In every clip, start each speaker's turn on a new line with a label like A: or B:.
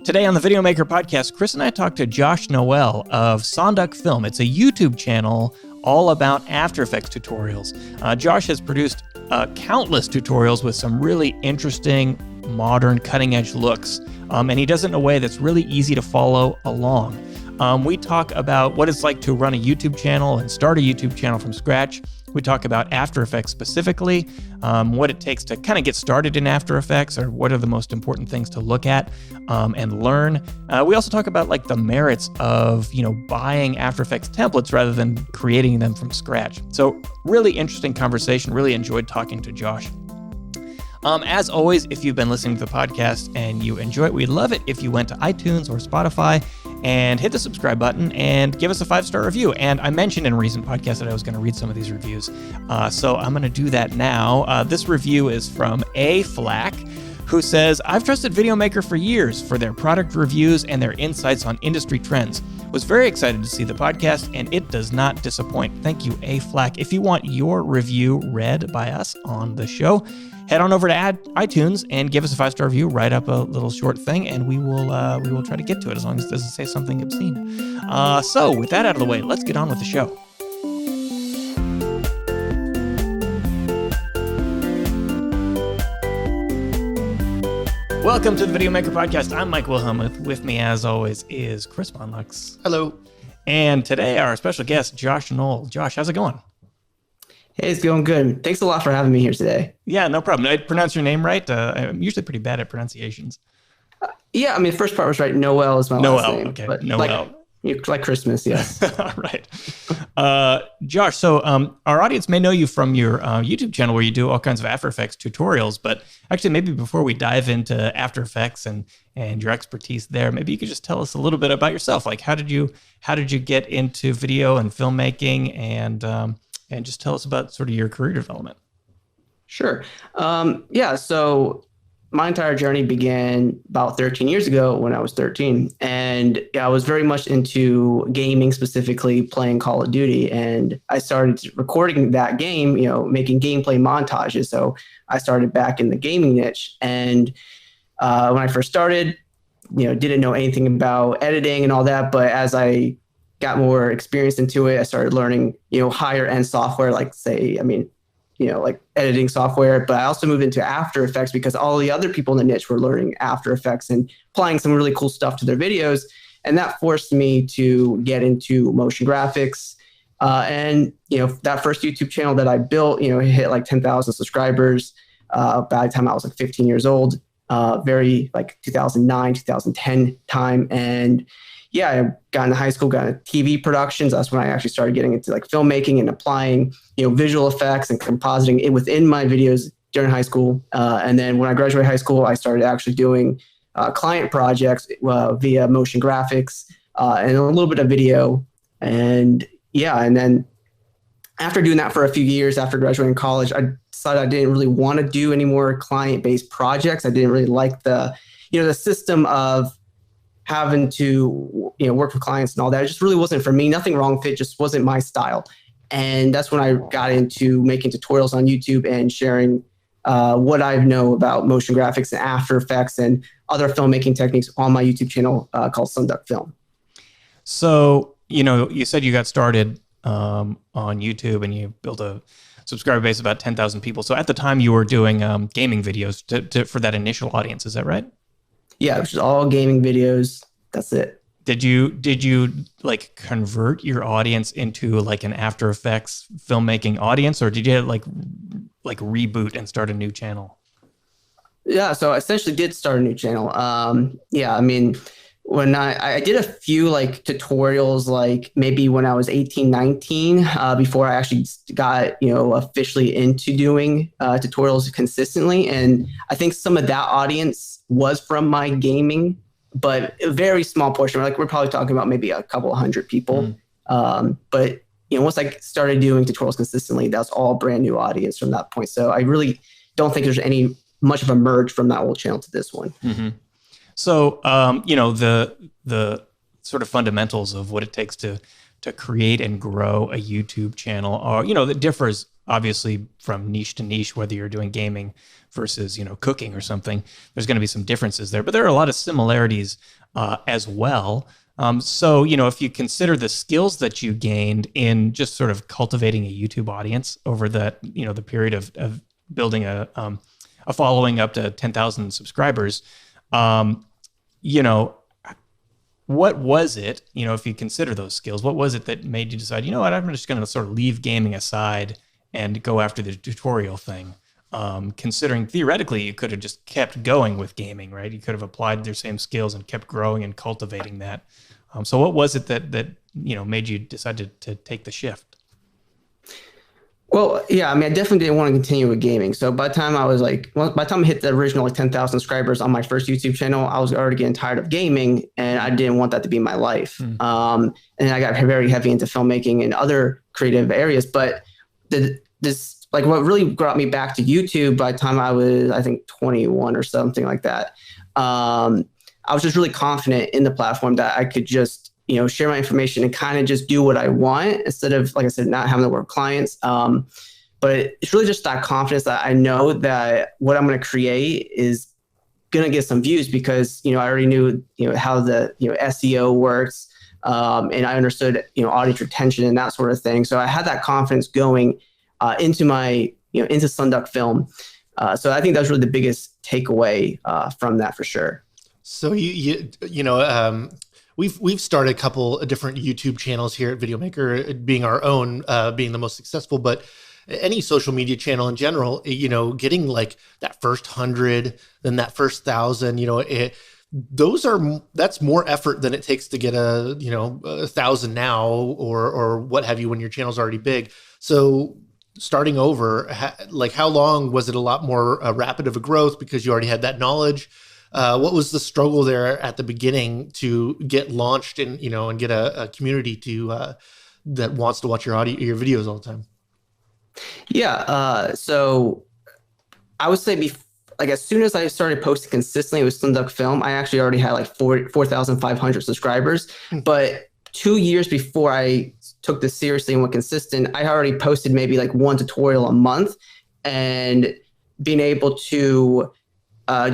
A: Today on the Videomaker podcast, Chris and I talked to Josh Noel of SonduckFilm. It's a YouTube channel all about After Effects tutorials. Josh has produced countless tutorials with some really interesting, modern, cutting-edge looks, and he does it in a way that's really easy to follow along. We talk about what it's like to run a YouTube channel and start a YouTube channel from scratch. We talk about After Effects specifically, what it takes to kind of get started in After Effects, or what are the most important things to look at and learn. We also talk about like the merits of, buying After Effects templates rather than creating them from scratch. So really interesting conversation. Really enjoyed talking to Josh. As always, if you've been listening to the podcast and you enjoy it, we'd love it if you went to iTunes or Spotify and hit the subscribe button and give us a 5-star review. And I mentioned in a recent podcast that I was going to read some of these reviews. So I'm going to do that now. This review is from A. Flack, who says, I've trusted Videomaker for years for their product reviews and their insights on industry trends. Was very excited to see the podcast, and it does not disappoint. Thank you, A. Flack. If you want your review read by us on the show, head on over to iTunes and give us a 5-star review. Write up a little short thing, and we will try to get to it as long as it doesn't say something obscene. So with that out of the way, let's get on with the show. Welcome to the Videomaker podcast. I'm Mike Wilhelmuth. With me, as always, is Chris Monlux.
B: Hello.
A: And today, our special guest, Josh Noel. Josh, how's it going?
B: Hey, it's going good. Thanks a lot for having me here today.
A: Yeah, no problem. Did I pronounce your name right? I'm usually pretty bad at pronunciations.
B: Yeah, the first part was right. Noel is my last name.
A: Okay.
B: But
A: Noel.
B: Like Christmas, yes.
A: All right. Josh, so our audience may know you from your YouTube channel where you do all kinds of After Effects tutorials, but actually maybe before we dive into After Effects and your expertise there, maybe you could just tell us a little bit about yourself. Like how did you get into video and filmmaking, and just tell us about sort of your career development.
B: Sure. So my entire journey began about 13 years ago when I was 13. And I was very much into gaming, specifically playing Call of Duty. And I started recording that game, making gameplay montages. So I started back in the gaming niche. And when I first started, didn't know anything about editing and all that. But as I got more experience into it, I started learning, higher end software, like editing software. But I also moved into After Effects because all the other people in the niche were learning After Effects and applying some really cool stuff to their videos. And that forced me to get into motion graphics. That first YouTube channel that I built, hit like 10,000 subscribers by the time I was like 15 years old, very like 2009, 2010 time. And yeah, I got into high school, got into TV productions. That's when I actually started getting into like filmmaking and applying, visual effects and compositing it within my videos during high school. And then when I graduated high school, I started actually doing client projects via motion graphics and a little bit of video. And then after doing that for a few years, after graduating college, I decided I didn't really want to do any more client-based projects. I didn't really like the system of having to, work with clients and all that. It just really wasn't for me. Nothing wrong with it, just wasn't my style. And that's when I got into making tutorials on YouTube and sharing what I know about motion graphics and After Effects and other filmmaking techniques on my YouTube channel called SonduckFilm.
A: So, you said you got started on YouTube and you built a subscriber base of about 10,000 people. So at the time you were doing gaming videos for that initial audience. Is that right?
B: Yeah, it was just all gaming videos. That's it.
A: Did you like convert your audience into like an After Effects filmmaking audience, or did you like reboot and start a new channel?
B: Yeah, so I essentially did start a new channel. When I did a few like tutorials, like maybe when I was 18, 19, before I actually got, officially into doing tutorials consistently. And I think some of that audience was from my gaming, but a very small portion. Like we're probably talking about maybe a couple of hundred people. But once I started doing tutorials consistently, that's all brand new audience from that point. So I really don't think there's any much of a merge from that old channel to this one.
A: Mm-hmm. So, the sort of fundamentals of what it takes to create and grow a YouTube channel are, that differs obviously from niche to niche, whether you're doing gaming versus, cooking or something, there's going to be some differences there, but there are a lot of similarities as well. So, if you consider the skills that you gained in just sort of cultivating a YouTube audience over that, the period of building a following up to 10,000 subscribers, what was it, if you consider those skills, what was it that made you decide, I'm just going to sort of leave gaming aside and go after the tutorial thing? Considering theoretically you could have just kept going with gaming, right? You could have applied their same skills and kept growing and cultivating that. So what was it that made you decide to take the shift?
B: Well, yeah, I definitely didn't want to continue with gaming. So by the time I hit the original 10,000 subscribers on my first YouTube channel, I was already getting tired of gaming, and I didn't want that to be my life. And I got very heavy into filmmaking and other creative areas. But what really brought me back to YouTube by the time I was, I think, 21 or something like that. I was just really confident in the platform that I could just share my information and kind of just do what I want instead of, like I said, not having to work with clients. But it's really just that confidence that I know that what I'm going to create is going to get some views because, I already knew, how the, SEO works. And I understood, audience retention and that sort of thing. So I had that confidence going into my, into SonduckFilm. So I think that was really the biggest takeaway from that for sure.
C: So we've started a couple of different YouTube channels here at Videomaker, being our own, being the most successful, but any social media channel in general, getting like that first 100, then that first 1,000, that's more effort than it takes to get 1,000 now or what have you when your channel's already big. So starting over, how long was it a lot more rapid of a growth because you already had that knowledge? What was the struggle there at the beginning to get launched and get a community that wants to watch your videos all the time?
B: Yeah. So I would say as soon as I started posting consistently with SonduckFilm, I actually already had like 4,500 subscribers. But 2 years before I took this seriously and went consistent, I already posted maybe like one tutorial a month, and being able to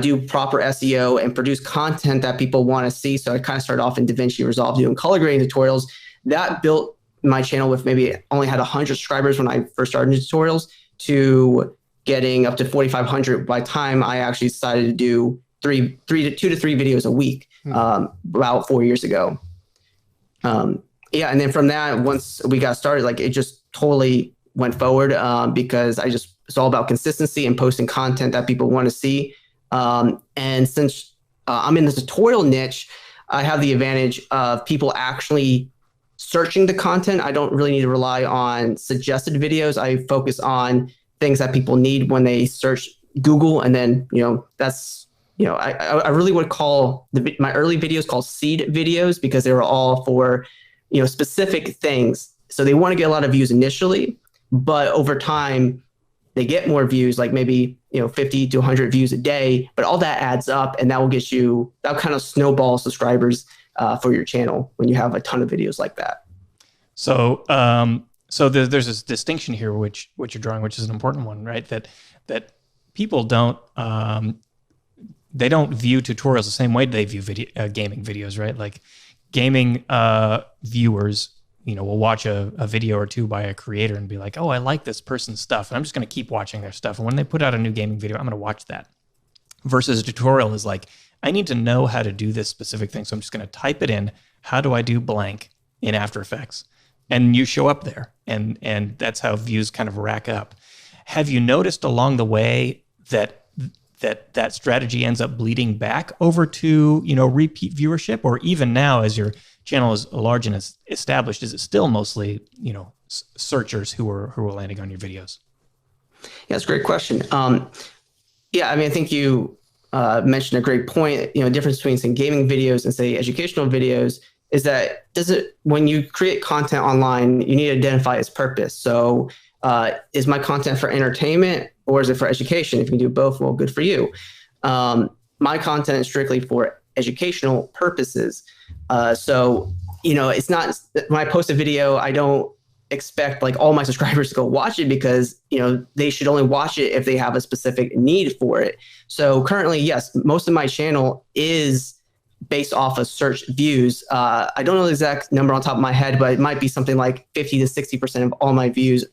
B: do proper SEO and produce content that people want to see. So I kind of started off in DaVinci Resolve doing color grading tutorials. That built my channel with maybe only had 100 subscribers when I first started tutorials to getting up to 4,500 by the time I actually decided to do 2 to 3 videos a week about 4 years ago. Yeah, and then from that, once we got started, it just totally went forward because it's all about consistency and posting content that people want to see. And since I'm in the tutorial niche, I have the advantage of people actually searching the content. I don't really need to rely on suggested videos. I focus on things that people need when they search Google. And then, that's, I really would call my early videos called seed videos because they were all for, specific things. So they want to get a lot of views initially, but over time, they get more views, like maybe 50 to 100 views a day, but all that adds up, and that'll kind of snowball subscribers for your channel when you have a ton of videos like that.
A: So, there's this distinction here, which you're drawing, which is an important one, right? That people don't they don't view tutorials the same way they view gaming videos, right? Like gaming viewers, will watch a video or two by a creator and be like, oh, I like this person's stuff, and I'm just going to keep watching their stuff. And when they put out a new gaming video, I'm going to watch that. Versus a tutorial is like, I need to know how to do this specific thing, so I'm just going to type it in. How do I do blank in After Effects? And you show up there, and that's how views kind of rack up. Have you noticed along the way that strategy ends up bleeding back over to repeat viewership, or even now as your channel is large and established, is it still mostly searchers who are landing on your videos?
B: Yeah, that's a great question. Yeah, I think you mentioned a great point. Difference between some gaming videos and say educational videos is that when you create content online, you need to identify its purpose. So is my content for entertainment or is it for education? If you can do both, well, good for you. My content is strictly for educational purposes. So, it's not, when I post a video, I don't expect like all my subscribers to go watch it, because, you know, they should only watch it if they have a specific need for it. So currently, yes, most of my channel is based off of search views. I don't know the exact number on top of my head, but it might be something like 50 to 60% of all my views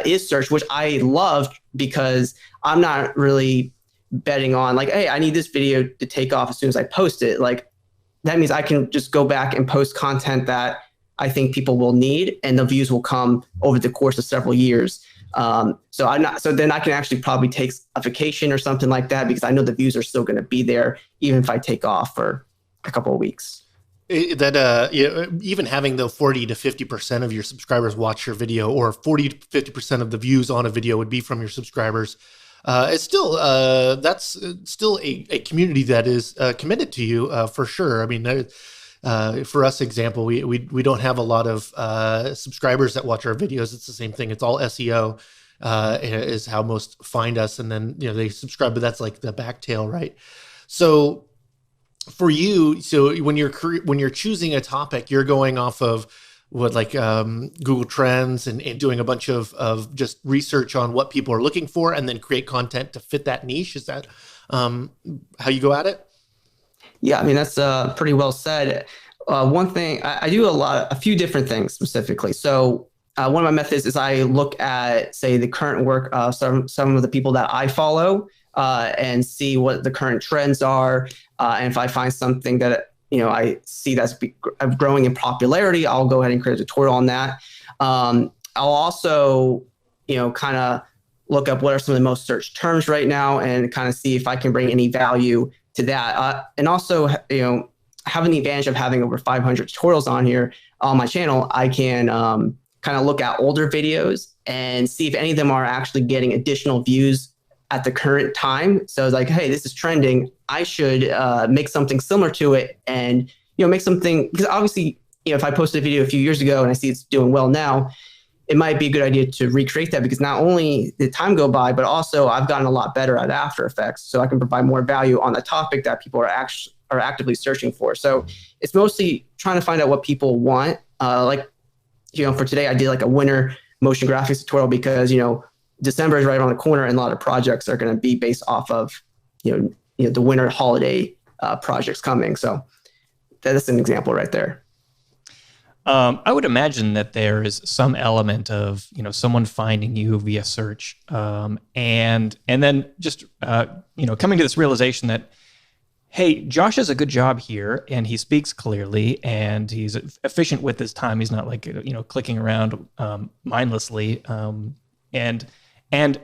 B: is search, which I love, because I'm not really betting on like, hey, I need this video to take off as soon as I post it. Like, that means I can just go back and post content that I think people will need, and the views will come over the course of several years. So then I can actually probably take a vacation or something like that, because I know the views are still going to be there, even if I take off for a couple of weeks.
C: Even having the 40 to 50% of your subscribers watch your video, or 40 to 50% of the views on a video would be from your subscribers, it's still that's still a community that is committed to you for sure. I mean, for us, example, we don't have a lot of subscribers that watch our videos. It's the same thing. It's all SEO is how most find us, and then they subscribe, but that's like the back tail, right? So for you, so when you're choosing a topic, you're going off of what, like Google Trends and doing a bunch of just research on what people are looking for, and then create content to fit that niche. Is that how you go at it?
B: Yeah, I mean, that's pretty well said. One thing, I do a few different things specifically. So one of my methods is I look at, say, the current work of some of the people that I follow, and see what the current trends are. And if I find something that I see that's growing in popularity, I'll go ahead and create a tutorial on that. I'll also, kind of look up what are some of the most searched terms right now, and kind of see if I can bring any value to that. And also, having the advantage of having over 500 tutorials on here on my channel, I can kind of look at older videos and see if any of them are actually getting additional views at the current time. So it's like, hey, this is trending. I should make something similar to it, and make something, because obviously, if I posted a video a few years ago and I see it's doing well now, it might be a good idea to recreate that, because not only did time go by, but also I've gotten a lot better at After Effects, so I can provide more value on the topic that people are actively searching for. So it's mostly trying to find out what people want. For today, I did like a winter motion graphics tutorial, because December is right around the corner, and a lot of projects are going to be based off of the winter holiday projects coming. So that's an example right there.
A: I would imagine that there is some element of someone finding you via search, and then just coming to this realization that, hey, Josh does a good job here, and he speaks clearly, and he's efficient with his time. He's not like clicking around mindlessly, and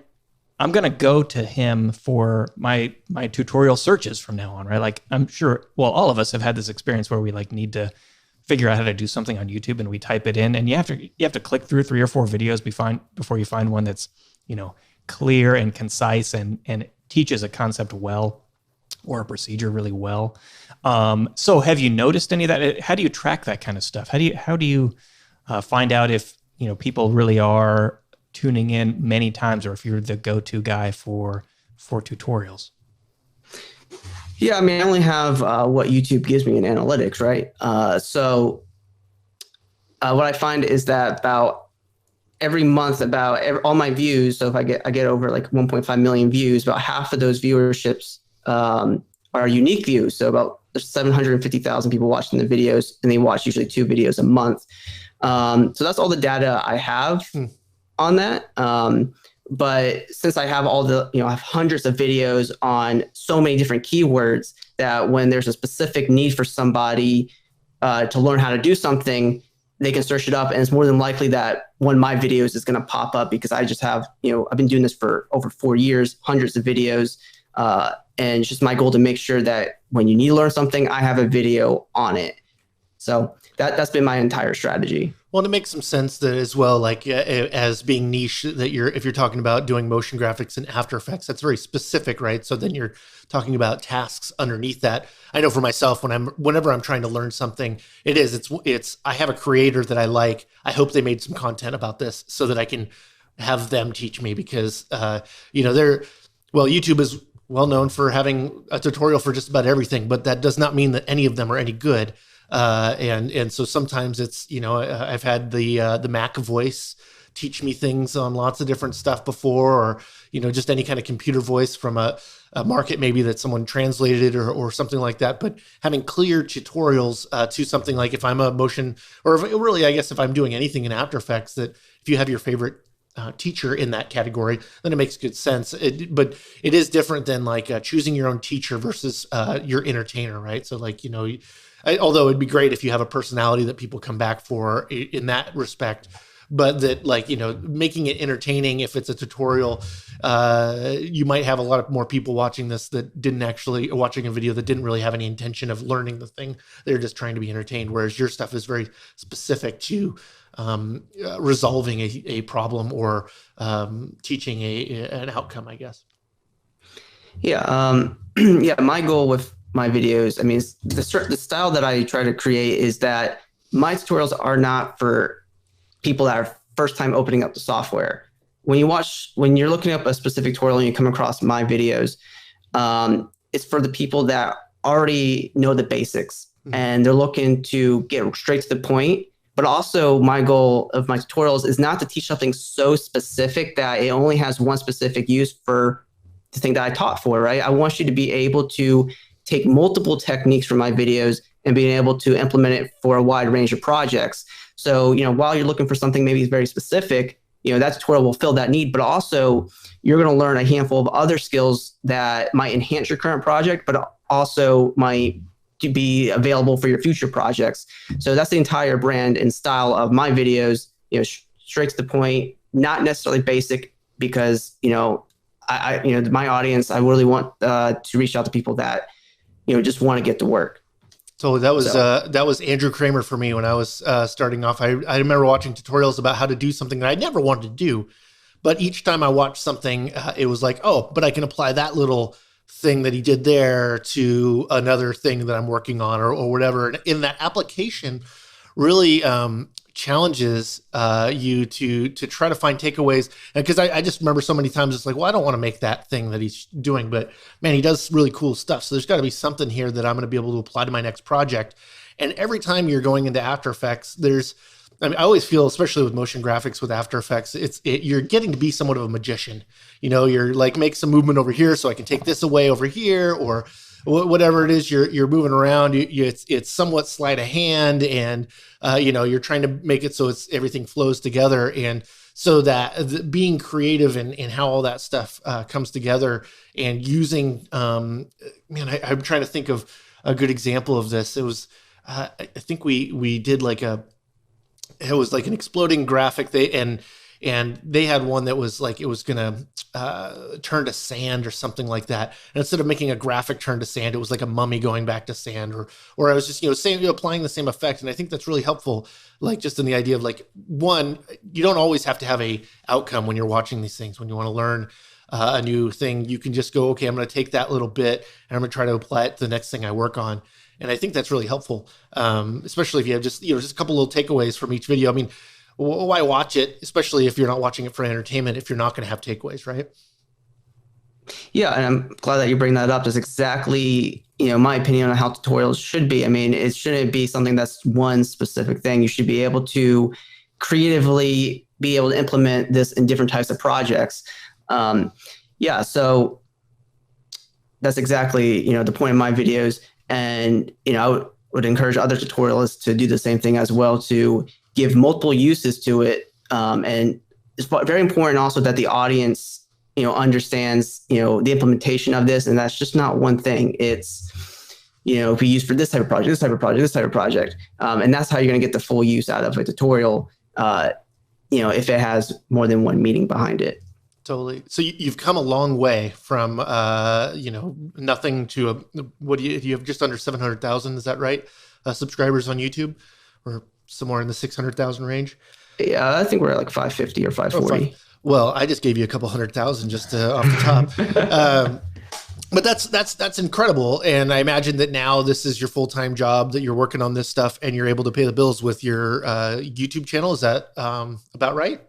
A: I'm going to go to him for my tutorial searches from now on, right? Like, I'm sure, well, all of us have had this experience where we need to figure out how to do something on YouTube, and we type it in, and you have to click through 3 or 4 videos before you find one that's, clear and concise and teaches a concept well, or a procedure really well. So have you noticed any of that? How do you track that kind of stuff? How do you find out if, people really are tuning in many times, or if you're the go-to guy for tutorials?
B: Yeah, I mean, I only have what YouTube gives me in analytics, right? So what I find is that about every month, all my views, so if I get over like 1.5 million views, about half of those viewerships are unique views. So about 750,000 people watching the videos, and they watch usually 2 videos a month. So that's all the data I have on that. But since I have I have hundreds of videos on so many different keywords, that when there's a specific need for somebody to learn how to do something, they can search it up, and it's more than likely that one of my videos is going to pop up, because I just have, I've been doing this for over 4 years, hundreds of videos. And it's just my goal to make sure that when you need to learn something, I have a video on it. So that's been my entire strategy.
C: Well, it makes some sense that as well, like as being niche, that if you're talking about doing motion graphics in After Effects, that's very specific, right? So then you're talking about tasks underneath that. I know for myself, whenever I'm trying to learn something, it's I have a creator that I like. I hope they made some content about this so that I can have them teach me, because YouTube is well known for having a tutorial for just about everything, but that does not mean that any of them are any good. And so sometimes it's, I've had the Mac voice teach me things on lots of different stuff before, or, just any kind of computer voice from a market maybe that someone translated or something like that. But having clear tutorials to something like if I'm a motion, or really, I guess if I'm doing anything in After Effects, that if you have your favorite teacher in that category, then it makes good sense. But it is different than like choosing your own teacher versus your entertainer, right? So like, although it'd be great if you have a personality that people come back for in that respect, but that like, making it entertaining, if it's a tutorial, you might have a lot of more people watching this that didn't actually watching a video that didn't really have any intention of learning the thing. They're just trying to be entertained. Whereas your stuff is very specific to resolving a problem or teaching an outcome, I guess.
B: Yeah. Yeah. My goal with my videos, I mean, the style that I try to create is that my tutorials are not for people that are first time opening up the software. When you're looking up a specific tutorial and you come across my videos, it's for the people that already know the basics and they're looking to get straight to the point. But also my goal of my tutorials is not to teach something so specific that it only has one specific use for the thing that I taught for, right? I want you to be able to take multiple techniques from my videos and being able to implement it for a wide range of projects. So, while you're looking for something maybe very specific, that tutorial will fill that need, but also you're going to learn a handful of other skills that might enhance your current project, but also might be available for your future projects. So that's the entire brand and style of my videos, straight to the point, not necessarily basic, because, my audience, I really want to reach out to people that, just want to get to work.
C: So that was Andrew Kramer for me when I was starting off. I remember watching tutorials about how to do something that I never wanted to do, but each time I watched something, it was like, oh, but I can apply that little thing that he did there to another thing that I'm working on or whatever. And in that application really challenges you to try to find takeaways. And because I just remember so many times it's like, well, I don't want to make that thing that he's doing, but man, he does really cool stuff. So there's got to be something here that I'm going to be able to apply to my next project. And every time you're going into After Effects, I always feel, especially with motion graphics with After Effects, you're getting to be somewhat of a magician. You're like, make some movement over here so I can take this away over here, or whatever it is you're moving around. It's somewhat sleight of hand, and you're trying to make it so everything flows together, and so that being creative and how all that stuff comes together, and using I'm trying to think of a good example of this. It was I think we did it was like an exploding graphic. And they had one that was like, it was going to turn to sand or something like that. And instead of making a graphic turn to sand, it was like a mummy going back to sand, or I was just, applying the same effect. And I think that's really helpful. Like just in the idea of like, one, you don't always have to have a outcome when you're watching these things. When you want to learn a new thing, you can just go, okay, I'm going to take that little bit and I'm going to try to apply it to the next thing I work on. And I think that's really helpful, especially if you have just a couple little takeaways from each video. I mean, why watch it, especially if you're not watching it for entertainment, if you're not going to have takeaways, right?
B: Yeah, and I'm glad that you bring that up. That's exactly, my opinion on how tutorials should be. I mean, it shouldn't be something that's one specific thing. You should be able to creatively be able to implement this in different types of projects. So that's exactly, the point of my videos. And, I would encourage other tutorialists to do the same thing as well, to give multiple uses to it. And it's very important also that the audience, understands, the implementation of this. And that's just not one thing. It's, if we use for this type of project, this type of project, this type of project. And that's how you're going to get the full use out of a tutorial, if it has more than one meaning behind it.
C: Totally. So you've come a long way from, nothing to you have just under 700,000. Is that right? Subscribers on YouTube, or somewhere in the 600,000 range?
B: Yeah, I think we're at like 550 or 540.
C: Well, I just gave you a couple 100,000 just off the top. But that's incredible. And I imagine that now this is your full-time job, that you're working on this stuff and you're able to pay the bills with your YouTube channel. Is that about right?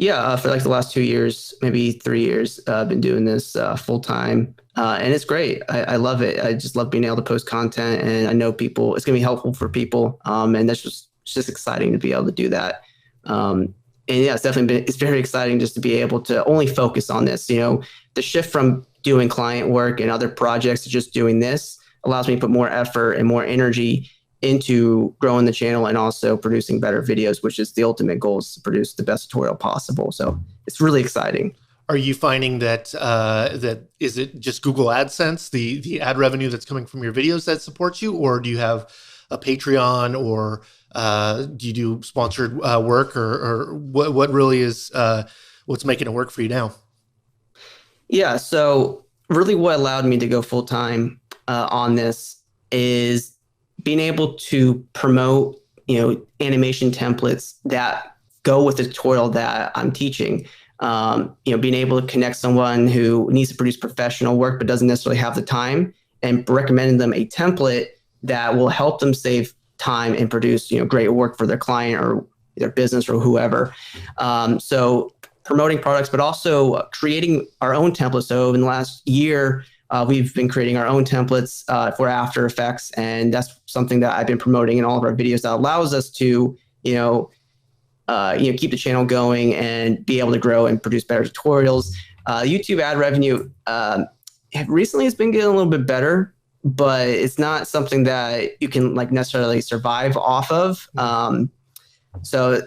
B: Yeah, for like the last 2 years, maybe 3 years, I've been doing this full time, and it's great. I love it. I just love being able to post content, and I know people. It's gonna be helpful for people, and that's it's just exciting to be able to do that. And yeah, it's very exciting just to be able to only focus on this. The shift from doing client work and other projects to just doing this allows me to put more effort and more energy into growing the channel and also producing better videos, which is the ultimate goal, is to produce the best tutorial possible. So it's really exciting.
C: Are you finding that is it just Google AdSense, the ad revenue that's coming from your videos that supports you, or do you have a Patreon, or do you do sponsored work, or what really is what's making it work for you now?
B: Yeah, so really what allowed me to go full time on this is being able to promote, animation templates that go with the tutorial that I'm teaching. Being able to connect someone who needs to produce professional work but doesn't necessarily have the time, and recommending them a template that will help them save time and produce, great work for their client or their business or whoever. So promoting products, but also creating our own templates. So in the last year, we've been creating our own templates for After Effects, and that's something that I've been promoting in all of our videos that allows us to, keep the channel going and be able to grow and produce better tutorials. YouTube ad revenue recently has been getting a little bit better, but it's not something that you can necessarily survive off of. So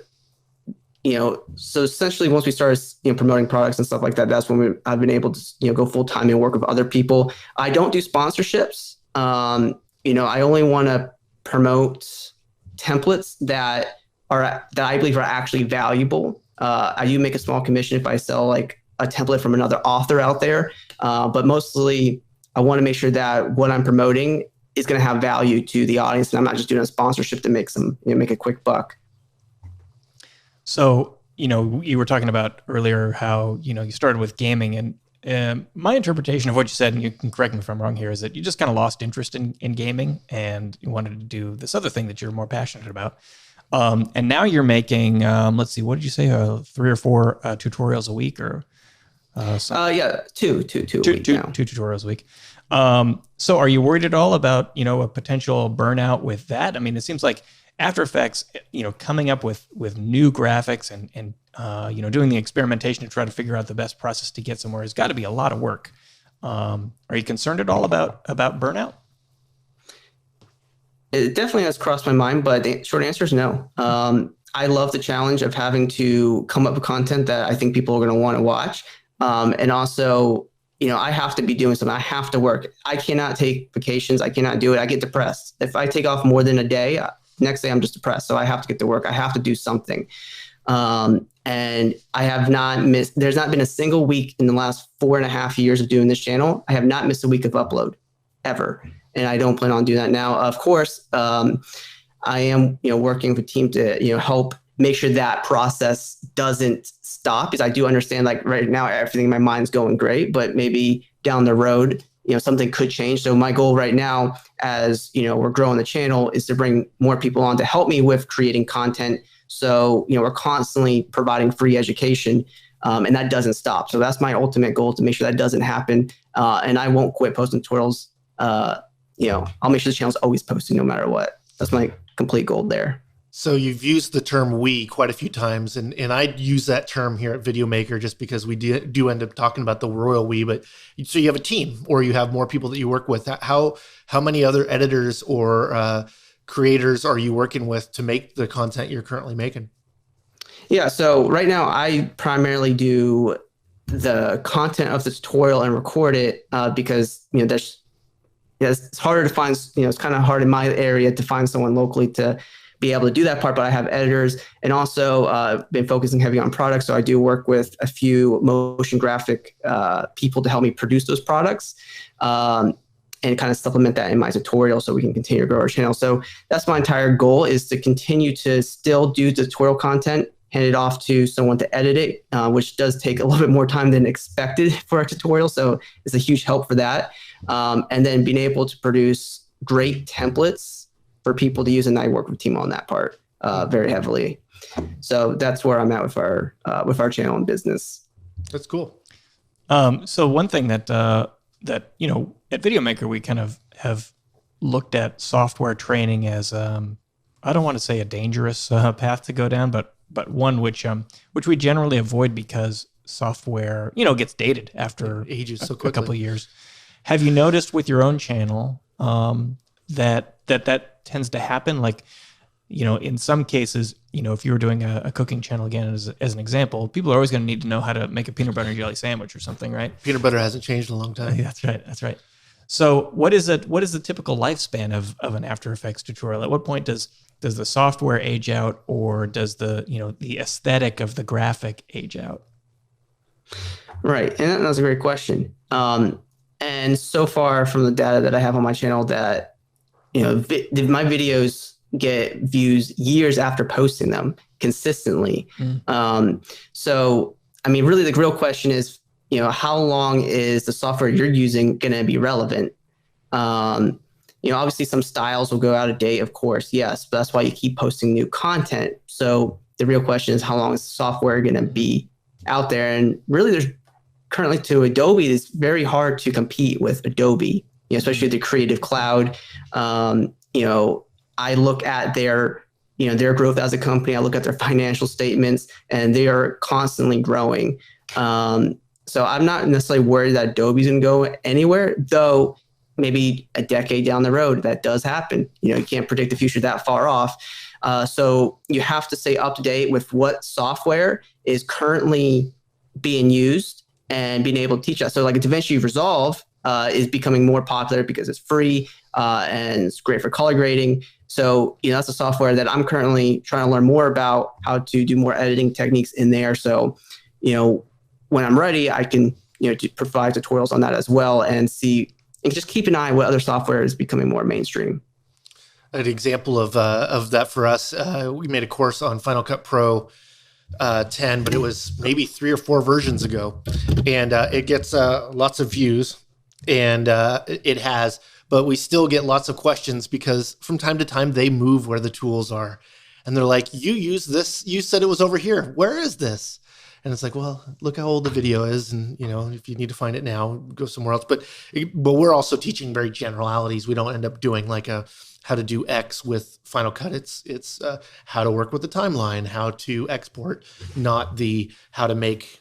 B: essentially once we started, promoting products and stuff like that, that's when I've been able to, go full time and work with other people. I don't do sponsorships. I only want to promote templates that I believe are actually valuable. I do make a small commission if I sell a template from another author out there. But mostly I want to make sure that what I'm promoting is going to have value to the audience, and I'm not just doing a sponsorship to make a quick buck.
A: So, you were talking about earlier how, you started with gaming, and my interpretation of what you said, and you can correct me if I'm wrong here, is that you just kind of lost interest in gaming and you wanted to do this other thing that you're more passionate about. And now you're making, let's see, what did you say? 3 or 4 tutorials a week, or?
B: Yeah, two
A: tutorials a week. So are you worried at all about, a potential burnout with that? I mean, it seems like After Effects, coming up with new graphics and doing the experimentation to try to figure out the best process to get somewhere has got to be a lot of work. Are you concerned at all about burnout?
B: It definitely has crossed my mind, but the short answer is no. I love the challenge of having to come up with content that I think people are going to want to watch. And also, I have to be doing something. I have to work. I cannot take vacations. I cannot do it. I get depressed. If I take off more than a day, next day I'm just depressed. So I have to get to work. I have to do something. And I have not missed, there's not been a single week in the last 4.5 years of doing this channel. I have not missed a week of upload ever. And I don't plan on doing that now. Of course, I am, working with a team to, help make sure that process doesn't stop, because I do understand right now, everything in my mind's going great, but maybe down the road, something could change. So my goal right now, as we're growing the channel, is to bring more people on to help me with creating content. So, we're constantly providing free education, and that doesn't stop. So that's my ultimate goal, to make sure that doesn't happen. And I won't quit posting tutorials. I'll make sure the channel's always posting no matter what. That's my complete goal there.
C: So you've used the term "we" quite a few times, and I use that term here at Videomaker just because we do end up talking about the royal we. But so you have a team, or you have more people that you work with. How many other editors or creators are you working with to make the content you're currently making?
B: Yeah, so right now I primarily do the content of the tutorial and record it because it's harder to find. It's kind of hard in my area to find someone locally to be able to do that part, but I have editors, and also been focusing heavy on products. So I do work with a few motion graphic people to help me produce those products and kind of supplement that in my tutorial so we can continue to grow our channel. So that's my entire goal, is to continue to still do tutorial content, hand it off to someone to edit it, which does take a little bit more time than expected for a tutorial. So it's a huge help for that. And then being able to produce great templates for people to use, and I work with team on that part. very heavily. So that's where I'm at with our channel and business.
C: That's cool.
A: So one thing that at Videomaker we kind of have looked at software training as I don't want to say a dangerous path to go down, but one which we generally avoid because software gets dated after
C: it ages so
A: a
C: quickly.
A: couple of years. Have you noticed with your own channel that tends to happen? Like, in some cases, if you were doing a cooking channel again, as an example, people are always going to need to know how to make a peanut butter and jelly sandwich or something, right?
C: Peanut butter hasn't changed in a long time.
A: That's right. So what is the typical lifespan of an After Effects tutorial? At what point does the software age out, or does the aesthetic of the graphic age out?
B: Right. And that's a great question. And so far from the data that I have on my channel that, my videos get views years after posting them consistently. So, really the real question is, how long is the software you're using going to be relevant? Obviously some styles will go out of date, of course, yes, but that's why you keep posting new content. So the real question is, how long is the software going to be out there? And really there's currently to Adobe, it's very hard to compete with Adobe, especially the Creative Cloud. I look at their growth as a company. I look at their financial statements, and they are constantly growing. So I'm not necessarily worried that Adobe's going to go anywhere, though maybe a decade down the road that does happen. You can't predict the future that far off. So you have to stay up to date with what software is currently being used and being able to teach us. So like DaVinci Resolve is becoming more popular because it's free and it's great for color grading. So, that's a software that I'm currently trying to learn more about, how to do more editing techniques in there. So, when I'm ready, I can, provide tutorials on that as well and just keep an eye on what other software is becoming more mainstream.
C: An example of that for us, we made a course on Final Cut Pro 10, but it was maybe 3 or 4 versions ago, and it gets lots of views, and but we still get lots of questions because from time to time they move where the tools are, and they're like, you use this, you said it was over here, where is this? And it's like, well, look how old the video is, and if you need to find it now, go somewhere else. But we're also teaching very generalities. We don't end up doing like how to do X with Final Cut. It's how to work with the timeline, how to export, not the how to make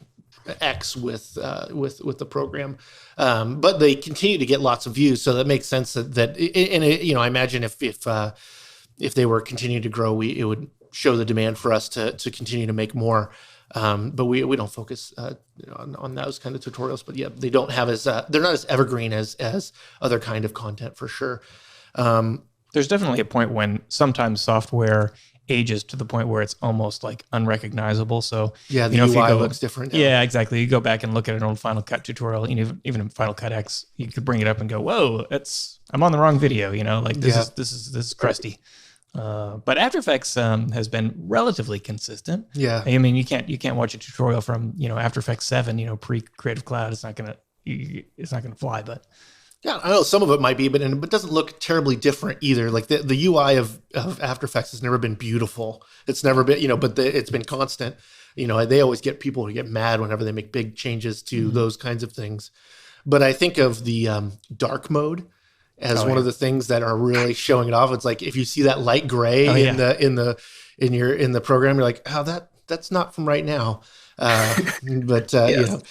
C: X with the program. But they continue to get lots of views, so that makes sense. I imagine if they were continuing to grow, it would show the demand for us to continue to make more. But we don't focus on those kind of tutorials. But yeah, they don't have they're not as evergreen as other kind of content for sure.
A: There's definitely a point when sometimes software ages to the point where it's almost like unrecognizable. So
C: yeah, the UI looks different now.
A: Yeah, exactly. You go back and look at an old Final Cut tutorial, even in Final Cut X, you could bring it up and go, "Whoa, I'm on the wrong video." This is crusty. But After Effects has been relatively consistent.
C: Yeah,
A: you can't watch a tutorial from After Effects 7, pre Creative Cloud. It's not gonna fly, but.
C: Yeah, I know some of it might be, but it doesn't look terribly different either. Like the UI of After Effects has never been beautiful. It's never been, but it's been constant. They always get people who get mad whenever they make big changes to those kinds of things. But I think of the dark mode as one of the things that are really showing it off. It's like if you see that light gray in the program, you're like, oh, that's not from right now. But
B: yes.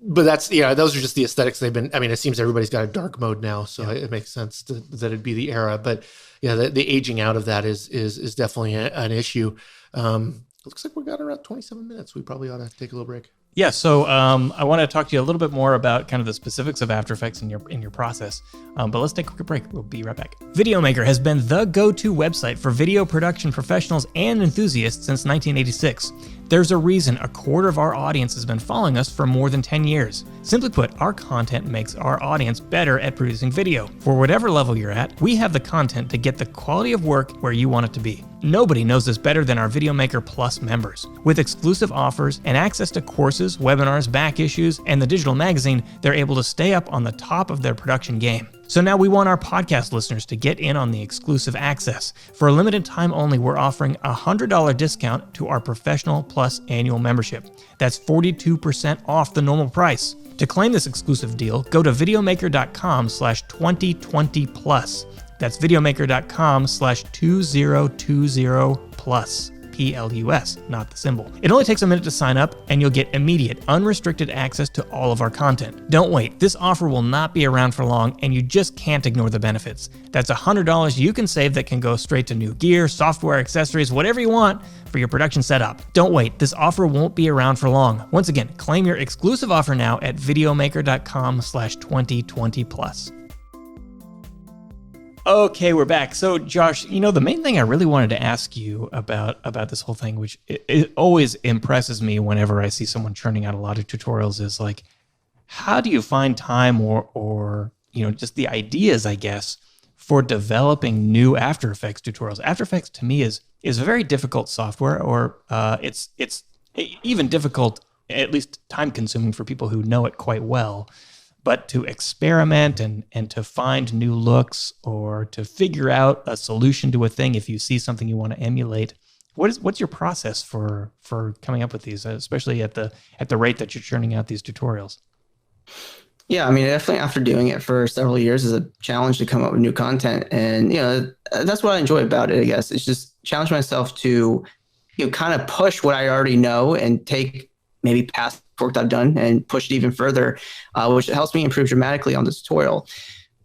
C: But that's, those are just the aesthetics they've been. It seems everybody's got a dark mode now, so it makes sense that it'd be the era. But yeah, the aging out of that is definitely an issue. It looks like we got around 27 minutes. We probably ought to take a little break.
A: Yeah, so I want to talk to you a little bit more about kind of the specifics of After Effects in your process. But let's take a quick break. We'll be right back. Videomaker has been the go-to website for video production professionals and enthusiasts since 1986. There's a reason a quarter of our audience has been following us for more than 10 years. Simply put, our content makes our audience better at producing video. For whatever level you're at, we have the content to get the quality of work where you want it to be. Nobody knows this better than our Videomaker Plus members. With exclusive offers and access to courses, webinars, back issues, and the digital magazine, they're able to stay up on the top of their production game. So now we want our podcast listeners to get in on the exclusive access. For a limited time only, we're offering a $100 discount to our Professional Plus annual membership. That's 42% off the normal price. To claim this exclusive deal, go to videomaker.com/2020plus. That's videomaker.com/2020plus. PLUS, not the symbol. It only takes a minute to sign up, and you'll get immediate, unrestricted access to all of our content. Don't wait. This offer will not be around for long, and you just can't ignore the benefits. That's $100 you can save that can go straight to new gear, software, accessories, whatever you want for your production setup. Don't wait. This offer won't be around for long. Once again, claim your exclusive offer now at videomaker.com/2020plus. Okay, we're back. So, Josh, the main thing I really wanted to ask you about this whole thing, which it always impresses me whenever I see someone churning out a lot of tutorials, is like, how do you find time or just the ideas, I guess, for developing new After Effects tutorials? After Effects to me is a very difficult software, or it's even difficult, at least time consuming for people who know it quite well. But to experiment and to find new looks or to figure out a solution to a thing if you see something you want to emulate, what's your process for coming up with these, especially at the rate that you're churning out these tutorials?
B: Yeah, I mean, definitely after doing it for several years is a challenge to come up with new content. And, that's what I enjoy about it, I guess. It's just challenge myself to, kind of push what I already know and take maybe past work that I've done and push it even further, which helps me improve dramatically on this tutorial.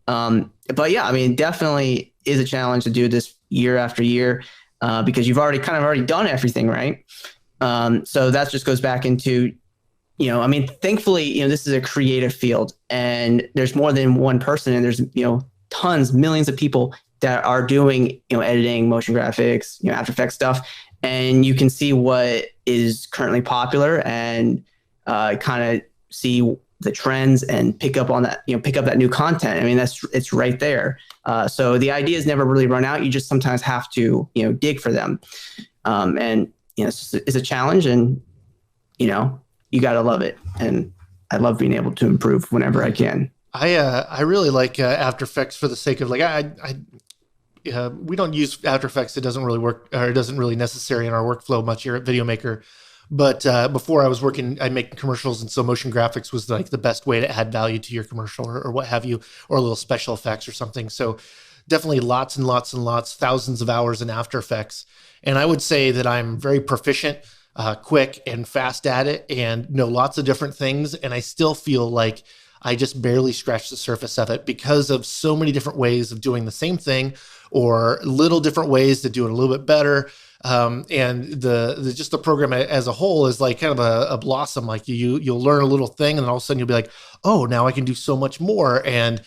B: But yeah, I mean, definitely is a challenge to do this year after year because you've already done everything, right? So that just goes back into, thankfully, this is a creative field and there's more than one person and there's, millions of people that are doing, editing, motion graphics, After Effects stuff. And you can see what is currently popular and kind of see the trends and pick up on that, pick up that new content. I mean, it's right there. So the ideas never really run out. You just sometimes have to, dig for them. And, it's a challenge and, you got to love it. And I love being able to improve whenever I can.
C: I really like After Effects for the sake of we don't use After Effects. It doesn't really work, or it doesn't really necessary in our workflow much here at Videomaker. But before I was making commercials, and so motion graphics was like the best way to add value to your commercial or what have you, or a little special effects or something. So definitely lots and lots and lots, thousands of hours in After Effects. And I would say that I'm very proficient, quick and fast at it and know lots of different things. And I still feel like I just barely scratched the surface of it because of so many different ways of doing the same thing or little different ways to do it a little bit better. And the program as a whole is like kind of a blossom. Like you'll learn a little thing and then all of a sudden you'll be like, oh, now I can do so much more. And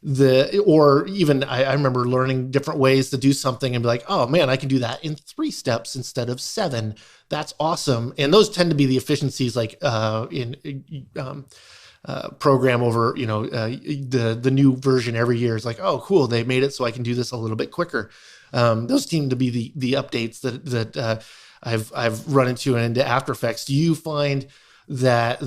C: I remember learning different ways to do something and be like, oh man, I can do that in 3 steps instead of 7. That's awesome. And those tend to be the efficiencies like program over, the new version every year is like, oh, cool. They made it so I can do this a little bit quicker. Those seem to be the updates that I've run into and into After Effects. Do you find that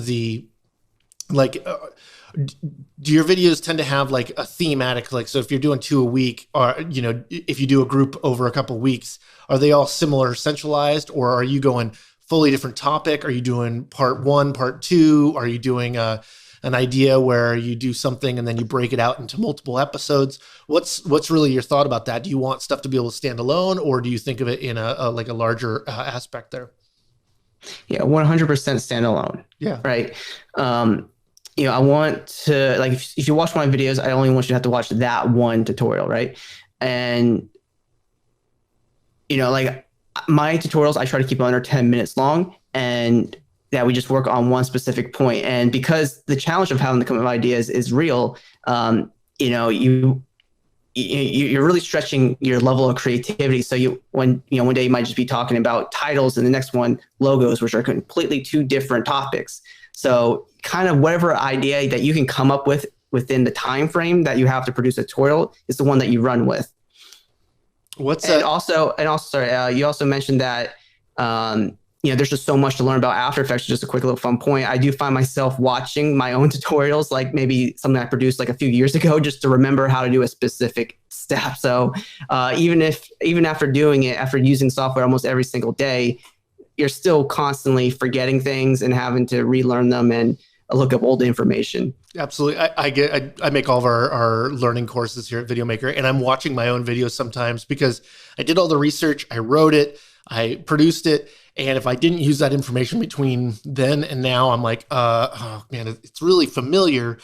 C: do your videos tend to have like a thematic, so if you're doing 2 a week or, if you do a group over a couple of weeks, are they all similar centralized or are you going fully different topic? Are you doing part 1, part 2? Are you doing an idea where you do something and then you break it out into multiple episodes? What's really your thought about that? Do you want stuff to be able to stand alone or do you think of it in a larger aspect there?
B: Yeah, 100% standalone.
C: Yeah.
B: Right. I want to, if you watch my videos, I only want you to have to watch that one tutorial, right? And, my tutorials, I try to keep them under 10 minutes long and that we just work on one specific point. And because the challenge of having to come up with ideas is real, you're really stretching your level of creativity. So one day you might just be talking about titles and the next one logos, which are completely 2 different topics. So kind of whatever idea that you can come up with within the time frame that you have to produce a tutorial is the one that you run with.
C: What's that?
B: Also, sorry, you also mentioned that there's just so much to learn about After Effects. Just a quick little fun point. I do find myself watching my own tutorials, like maybe something I produced like a few years ago, just to remember how to do a specific step. So even after doing it, after using software almost every single day, you're still constantly forgetting things and having to relearn them and look up old information.
C: Absolutely. I make all of our learning courses here at Videomaker, and I'm watching my own videos sometimes because I did all the research, I wrote it, I produced it. And if I didn't use that information between then and now, I'm like, oh man, it's really familiar.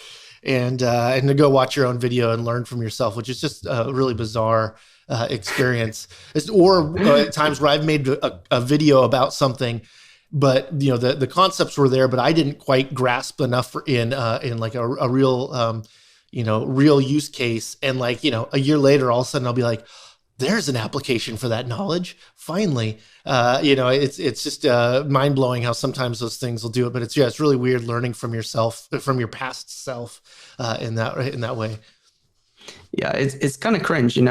C: And to go watch your own video and learn from yourself, which is just a really bizarre experience. Or times where I've made a video about something, but the concepts were there, but I didn't quite grasp enough in like a real real use case. And like a year later, all of a sudden I'll be like, there's an application for that knowledge. Finally, it's just mind blowing how sometimes those things will do it. But it's really weird learning from yourself, from your past self, in that way.
B: Yeah, it's kind of cringe,
C: It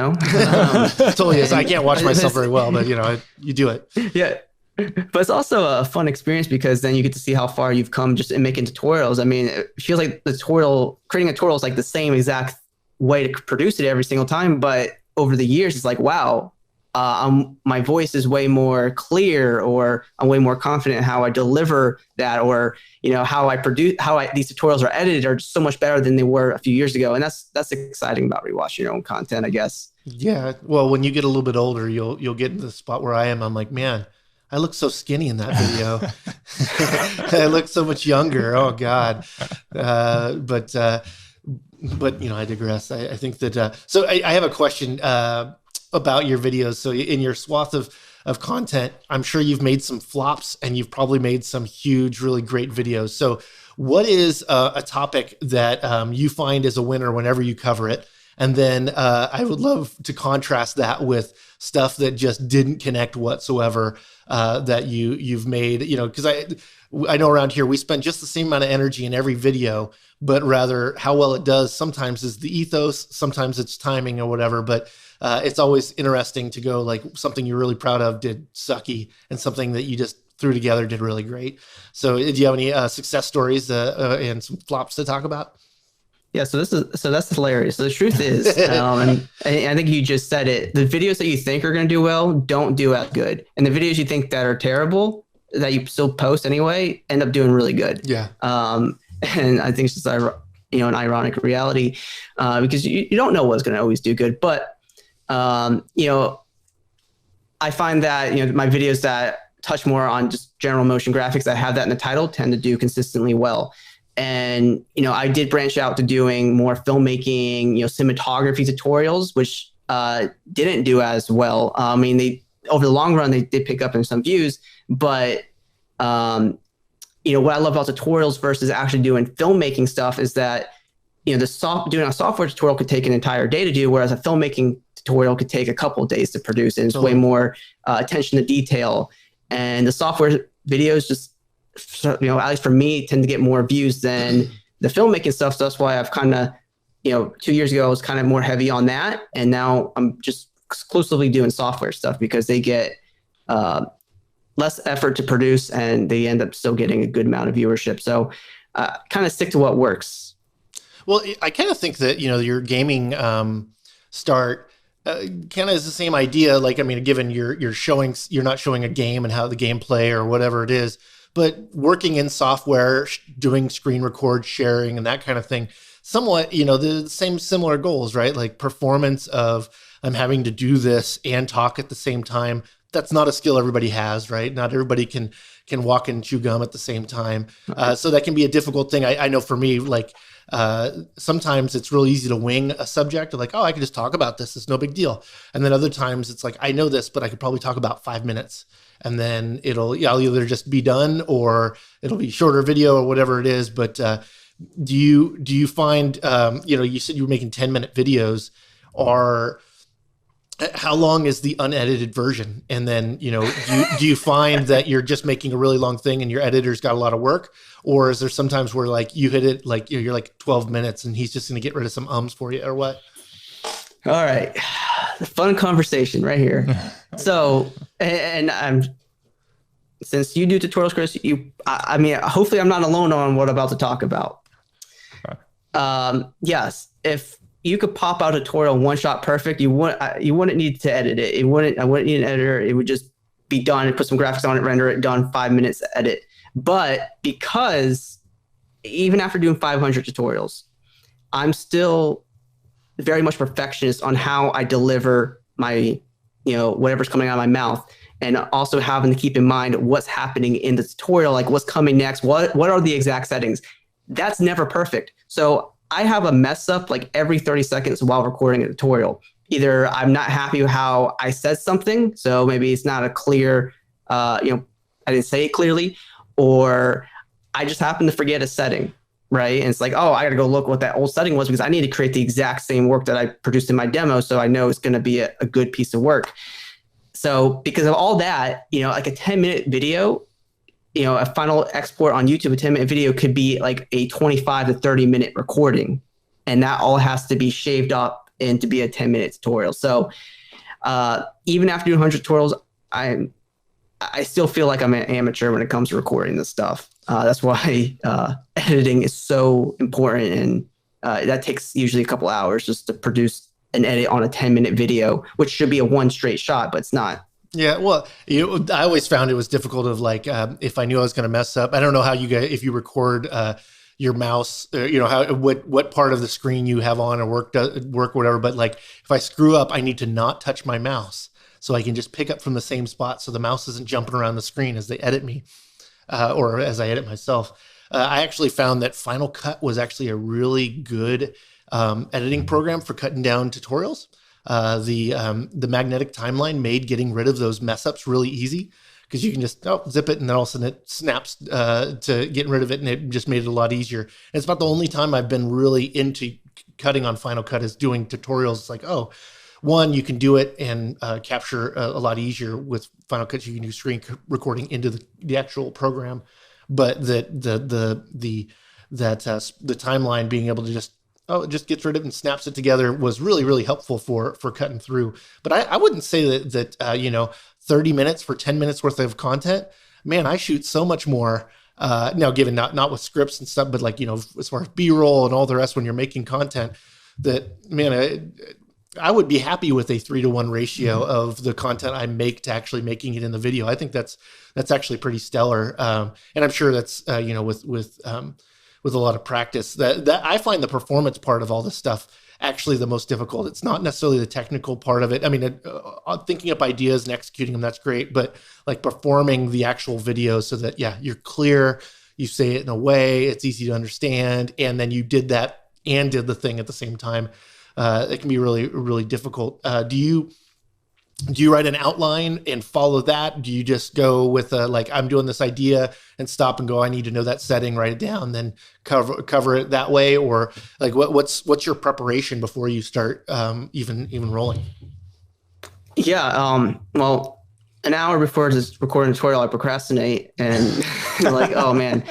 C: totally is. I can't watch myself very well, but you do it.
B: Yeah. But it's also a fun experience because then you get to see how far you've come just in making tutorials. I mean, it feels like creating a tutorial is like the same exact way to produce it every single time, but over the years, it's like, wow, my voice is way more clear, or I'm way more confident in how I deliver that, or how I produce, these tutorials are edited are just so much better than they were a few years ago, and that's exciting about rewatching your own content, I guess.
C: Yeah, well, when you get a little bit older, you'll get into the spot where I am. I'm like, man, I look so skinny in that video. I look so much younger. Oh God, but I digress. I think that, so I have a question about your videos. So in your swath of content, I'm sure you've made some flops and you've probably made some huge, really great videos. So what is a topic that you find is a winner whenever you cover it? And then I would love to contrast that with stuff that just didn't connect whatsoever that you've made, because I know around here we spend just the same amount of energy in every video, but rather how well it does sometimes is the ethos, sometimes it's timing or whatever. But it's always interesting to go like something you're really proud of did sucky and something that you just threw together did really great. So do you have any success stories and some flops to talk about?
B: Yeah, so that's hilarious. So the truth is, and I think you just said it, the videos that you think are going to do well don't do as good. And the videos you think that are terrible, that you still post anyway, end up doing really good.
C: Yeah.
B: And I think it's just an ironic reality because you don't know what's going to always do good. But, I find that, my videos that touch more on just general motion graphics that have that in the title tend to do consistently well. And, I did branch out to doing more filmmaking, cinematography tutorials, which didn't do as well. I mean, over the long run, they did pick up in some views, but, what I love about tutorials versus actually doing filmmaking stuff is that, doing a software tutorial could take an entire day to do, whereas a filmmaking tutorial could take a couple of days to produce. And it's way more attention to detail. And the software videos just, at least for me, tend to get more views than the filmmaking stuff. So that's why I've kind of, 2 years ago, I was kind of more heavy on that. And now I'm just exclusively doing software stuff because they get less effort to produce and they end up still getting a good amount of viewership. So kind of stick to what works.
C: Well, I kind of think that, your gaming start kind of is the same idea. Like, I mean, given you're not showing a game and how the gameplay or whatever it is, but working in software, doing screen record, sharing, and that kind of thing, somewhat, the same similar goals, right? Like performance of I'm having to do this and talk at the same time. That's not a skill everybody has, right? Not everybody can walk and chew gum at the same time. So that can be a difficult thing. I know for me, like sometimes it's really easy to wing a subject. Like, oh, I can just talk about this. It's no big deal. And then other times it's like, I know this, but I could probably talk about 5 minutes. And then I'll either just be done or it'll be shorter video or whatever it is. But do you find, you said you were making 10-minute videos, how long is the unedited version? And then, do you find that you're just making a really long thing and your editor's got a lot of work? Or is there sometimes where like you hit it, like you're like 12 minutes and he's just going to get rid of some ums for you or what?
B: All right. The fun conversation right here. So, and since you do tutorials, Chris, I mean, hopefully I'm not alone on what I'm about to talk about. Yes, if you could pop out a tutorial one shot perfect, you wouldn't need to edit it. I wouldn't need an editor. It would just be done and put some graphics on it, render it, done, 5 minutes edit. But because even after doing 500 tutorials, I'm still very much perfectionist on how I deliver my, whatever's coming out of my mouth. And also having to keep in mind what's happening in the tutorial, like what's coming next, what are the exact settings. That's never perfect. So I have a mess up like every 30 seconds while recording a tutorial. Either I'm not happy with how I said something, so maybe it's not a clear, I didn't say it clearly, or I just happen to forget a setting, right? And it's like, oh, I got to go look what that old setting was because I need to create the exact same work that I produced in my demo, so I know it's going to be a good piece of work. So because of all that, like a 10-minute video, a final export on YouTube, a 10-minute video could be like a 25 to 30-minute recording. And that all has to be shaved up and to be a 10-minute tutorial. So even after doing 100 tutorials, I still feel like I'm an amateur when it comes to recording this stuff. That's why editing is so important. And that takes usually a couple hours just to produce an edit on a 10-minute video, which should be a one straight shot, but it's not.
C: Yeah, well, I always found it was difficult of like, if I knew I was going to mess up, I don't know how you guys, if you record your mouse, what part of the screen you have on or work, whatever. But like, if I screw up, I need to not touch my mouse so I can just pick up from the same spot so the mouse isn't jumping around the screen as they edit me or as I edit myself. I actually found that Final Cut was actually a really good editing program for cutting down tutorials. The magnetic timeline made getting rid of those mess ups really easy because you can just zip it and then all of a sudden it snaps to getting rid of it, and it just made it a lot easier. And it's about the only time I've been really into cutting on Final Cut is doing tutorials. It's like, one, you can do it and capture a lot easier with Final Cut. You can do screen recording into the actual program, but the timeline being able to just it just gets rid of it and snaps it together was really, really helpful for cutting through. But I wouldn't say that 30 minutes for 10 minutes worth of content, man, I shoot so much more. Now, given not with scripts and stuff, but like, as far as B-roll and all the rest when you're making content, that, man, I would be happy with a 3-to-1 ratio of the content I make to actually making it in the video. I think that's actually pretty stellar. And I'm sure that's, with a lot of practice, that I find the performance part of all this stuff actually the most difficult. It's not necessarily the technical part of it. I mean, thinking up ideas and executing them, that's great, but like performing the actual video so that, you're clear, you say it in a way, it's easy to understand, and then you did that and did the thing at the same time. It can be really, really difficult. Do you write an outline and follow that? Do you just go with I'm doing this idea and stop and go, I need to know that setting, write it down, then cover it that way? Or like what's your preparation before you start even rolling?
B: Yeah. Well, an hour before just recording a tutorial, I procrastinate and like, oh man,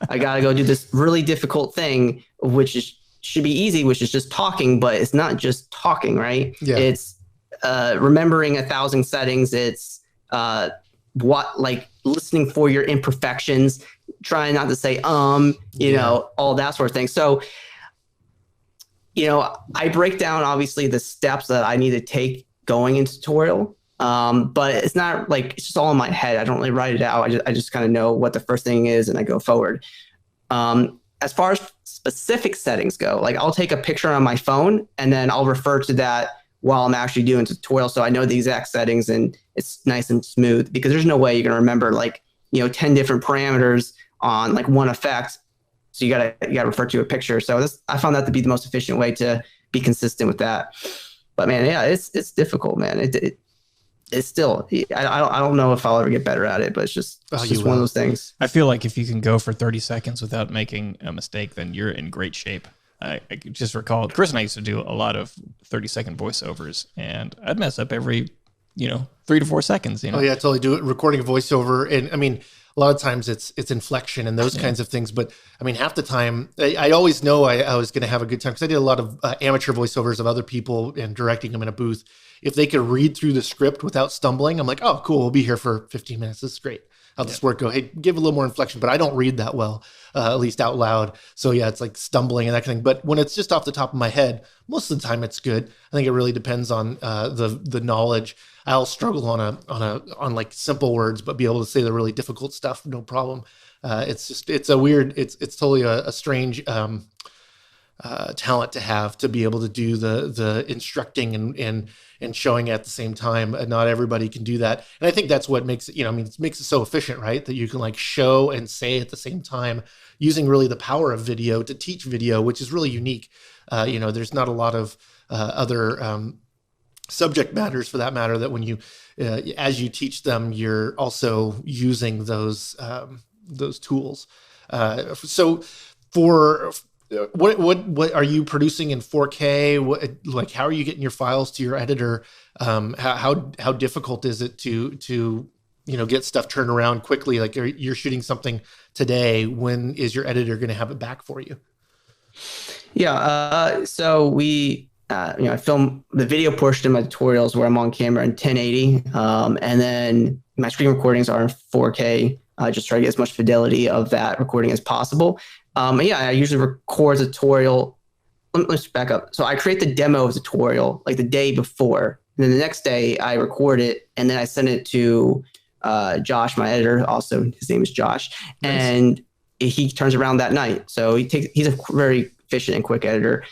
B: I got to go do this really difficult thing, which should be easy, which is just talking, but it's not just talking, right? Yeah. It's remembering 1,000 settings. It's listening for your imperfections, trying not to say all that sort of thing. So I break down obviously the steps that I need to take going into tutorial, but it's not like it's just all in my head. I don't really write it out. I just kind of know what the first thing is and I go forward. As far as specific settings go, like I'll take a picture on my phone and then I'll refer to that while I'm actually doing tutorial. So I know the exact settings and it's nice and smooth, because there's no way you're going to remember 10 different parameters on like one effect. So you gotta refer to a picture. So I found that to be the most efficient way to be consistent with that. But man, yeah, it's difficult, man. It's still, I don't know if I'll ever get better at it, but it's just one of those things.
A: I feel like if you can go for 30 seconds without making a mistake, then you're in great shape. I just recall Chris and I used to do a lot of 30-second voiceovers, and I'd mess up every, 3 to 4 seconds.
C: Oh yeah, totally do it. Recording a voiceover, and I mean, a lot of times it's inflection and those kinds of things. But I mean, half the time, I always know I was going to have a good time, because I did a lot of amateur voiceovers of other people and directing them in a booth. If they could read through the script without stumbling, I'm like, oh, cool, we'll be here for 15 minutes. This is great. how this work go, hey, give a little more inflection, but I don't read that well, at least out loud. So yeah, it's like stumbling and that kind of thing. But when it's just off the top of my head, most of the time it's good. I think it really depends on the knowledge. I'll struggle on like simple words, but be able to say the really difficult stuff, no problem. It's totally a strange talent to have, to be able to do the instructing and showing at the same time. Not everybody can do that. And I think that's what makes it, it makes it so efficient, right? That you can like show and say at the same time, using really the power of video to teach video, which is really unique. There's not a lot of other subject matters, for that matter, that when you, as you teach them, you're also using those tools. So for what are you producing in 4K? How are you getting your files to your editor? How difficult is it to get stuff turned around quickly? Like, you're shooting something today, when is your editor going to have it back for you?
B: Yeah. So we, I film the video portion of my tutorials where I'm on camera in 1080. And then my screen recordings are in 4K. I just try to get as much fidelity of that recording as possible. I usually record a tutorial. Let me just back up. So I create the demo of the tutorial like the day before. And then the next day I record it, and then I send it to Josh, my editor. Also, his name is Josh. Nice. And he turns around that night. So he's a very efficient and quick editor.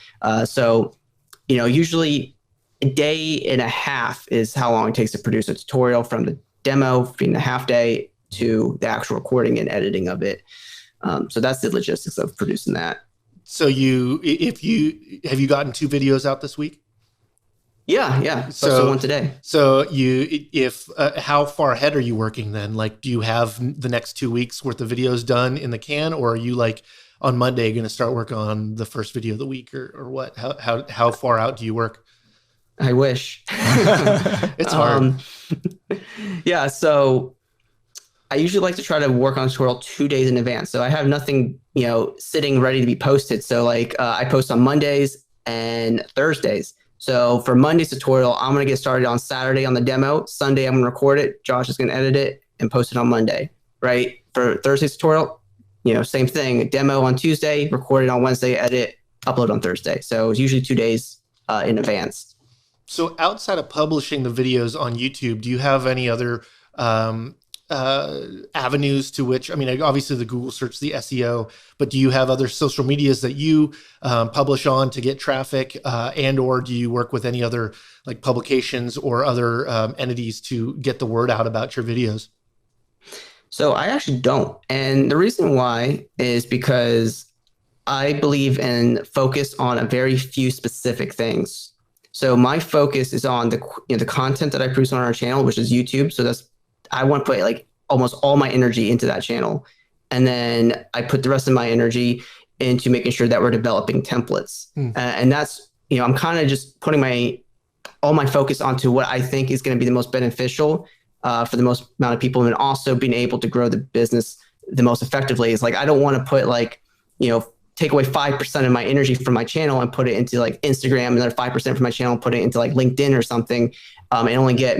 B: Usually a day and a half is how long it takes to produce a tutorial, from the demo being a half day to the actual recording and editing of it. So that's the logistics of producing that. So have you gotten 2 videos out this week? Yeah. So one today.
C: So how far ahead are you working then? Like, do you have the next 2 weeks worth of videos done in the can, or are you like on Monday going to start work on the first video of the week, or what? How far out do you work?
B: I wish.
C: It's hard.
B: So I usually like to try to work on a tutorial 2 days in advance. So I have nothing, sitting ready to be posted. So I post on Mondays and Thursdays. So for Monday's tutorial, I'm going to get started on Saturday on the demo. Sunday, I'm going to record it. Josh is going to edit it and post it on Monday, right? For Thursday's tutorial, same thing. Demo on Tuesday, record it on Wednesday, edit, upload on Thursday. So it's usually 2 days in advance.
C: So outside of publishing the videos on YouTube, do you have any other avenues to which, obviously the Google search, the SEO, but do you have other social medias that you publish on to get traffic, or do you work with any other like publications or other entities to get the word out about your videos?
B: So I actually don't. And the reason why is because I believe in focus on a very few specific things. So my focus is on the content that I produce on our channel, which is YouTube. So I want to put like almost all my energy into that channel. And then I put the rest of my energy into making sure that we're developing templates. And that's, I'm kind of just putting all my focus onto what I think is going to be the most beneficial for the most amount of people, and also being able to grow the business the most effectively. Is like, I don't want to put take away 5% of my energy from my channel and put it into like Instagram, another 5% from my channel and put it into like LinkedIn or something, and only get,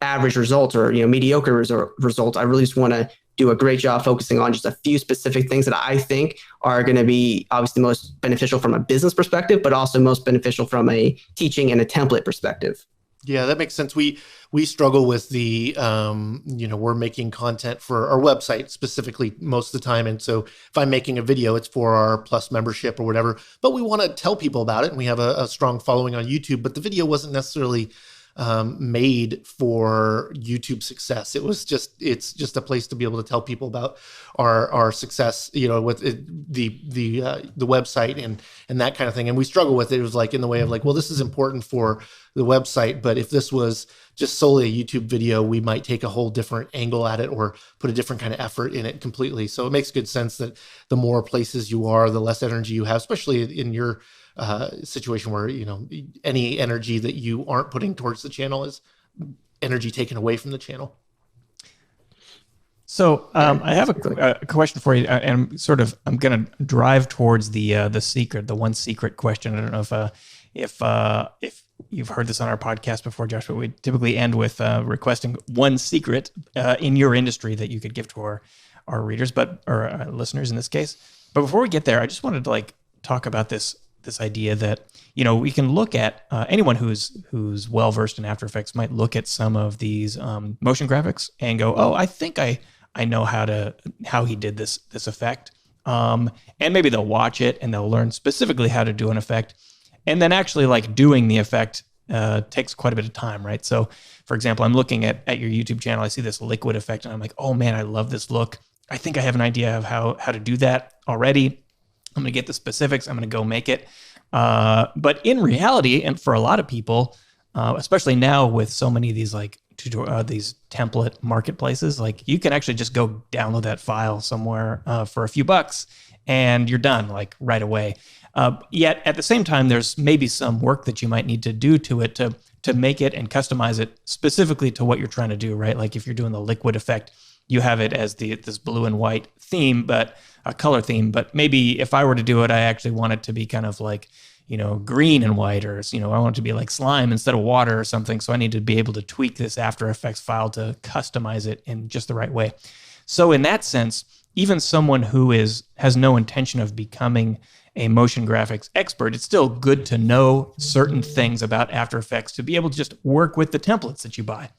B: average results or, mediocre results. I really just want to do a great job focusing on just a few specific things that I think are going to be obviously most beneficial from a business perspective, but also most beneficial from a teaching and a template perspective.
C: Yeah, that makes sense. We struggle with the, we're making content for our website specifically most of the time. And so if I'm making a video, it's for our Plus membership or whatever, but we want to tell people about it. And we have a strong following on YouTube, but the video wasn't necessarily made for YouTube success. It's just a place to be able to tell people about our success, with the website and that kind of thing. And we struggle with it. It was like in the way of like, well, this is important for the website, but if this was just solely a YouTube video, we might take a whole different angle at it or put a different kind of effort in it completely. So it makes good sense that the more places you are, the less energy you have, especially in your situation where, any energy that you aren't putting towards the channel is energy taken away from the channel.
A: So I have a question for you, and I'm going to drive towards the secret, the one secret question. I don't know if you've heard this on our podcast before, Josh, but we typically end with requesting one secret in your industry that you could give to our readers, or listeners in this case. But before we get there, I just wanted to talk about this idea that, we can look at anyone who's well versed in After Effects might look at some of these motion graphics and go, oh, I think I know how he did this effect. And maybe they'll watch it and they'll learn specifically how to do an effect. And then actually doing the effect takes quite a bit of time, right? So for example, I'm looking at your YouTube channel, I see this liquid effect and I'm like, oh man, I love this look. I think I have an idea of how to do that already. I'm going to get the specifics. I'm going to go make it. But in reality, and for a lot of people, especially now with so many of these these template marketplaces, you can actually just go download that file somewhere for a few bucks and you're done right away. Yet at the same time, there's maybe some work that you might need to do to it to make it and customize it specifically to what you're trying to do, right? Like if you're doing the liquid effect, you have it as this blue and white theme, but a color theme. But maybe if I were to do it, I actually want it to be kind of green and white, or I want it to be like slime instead of water or something. So I need to be able to tweak this After Effects file to customize it in just the right way. So in that sense, even someone who has no intention of becoming a motion graphics expert, it's still good to know certain things about After Effects to be able to just work with the templates that you buy.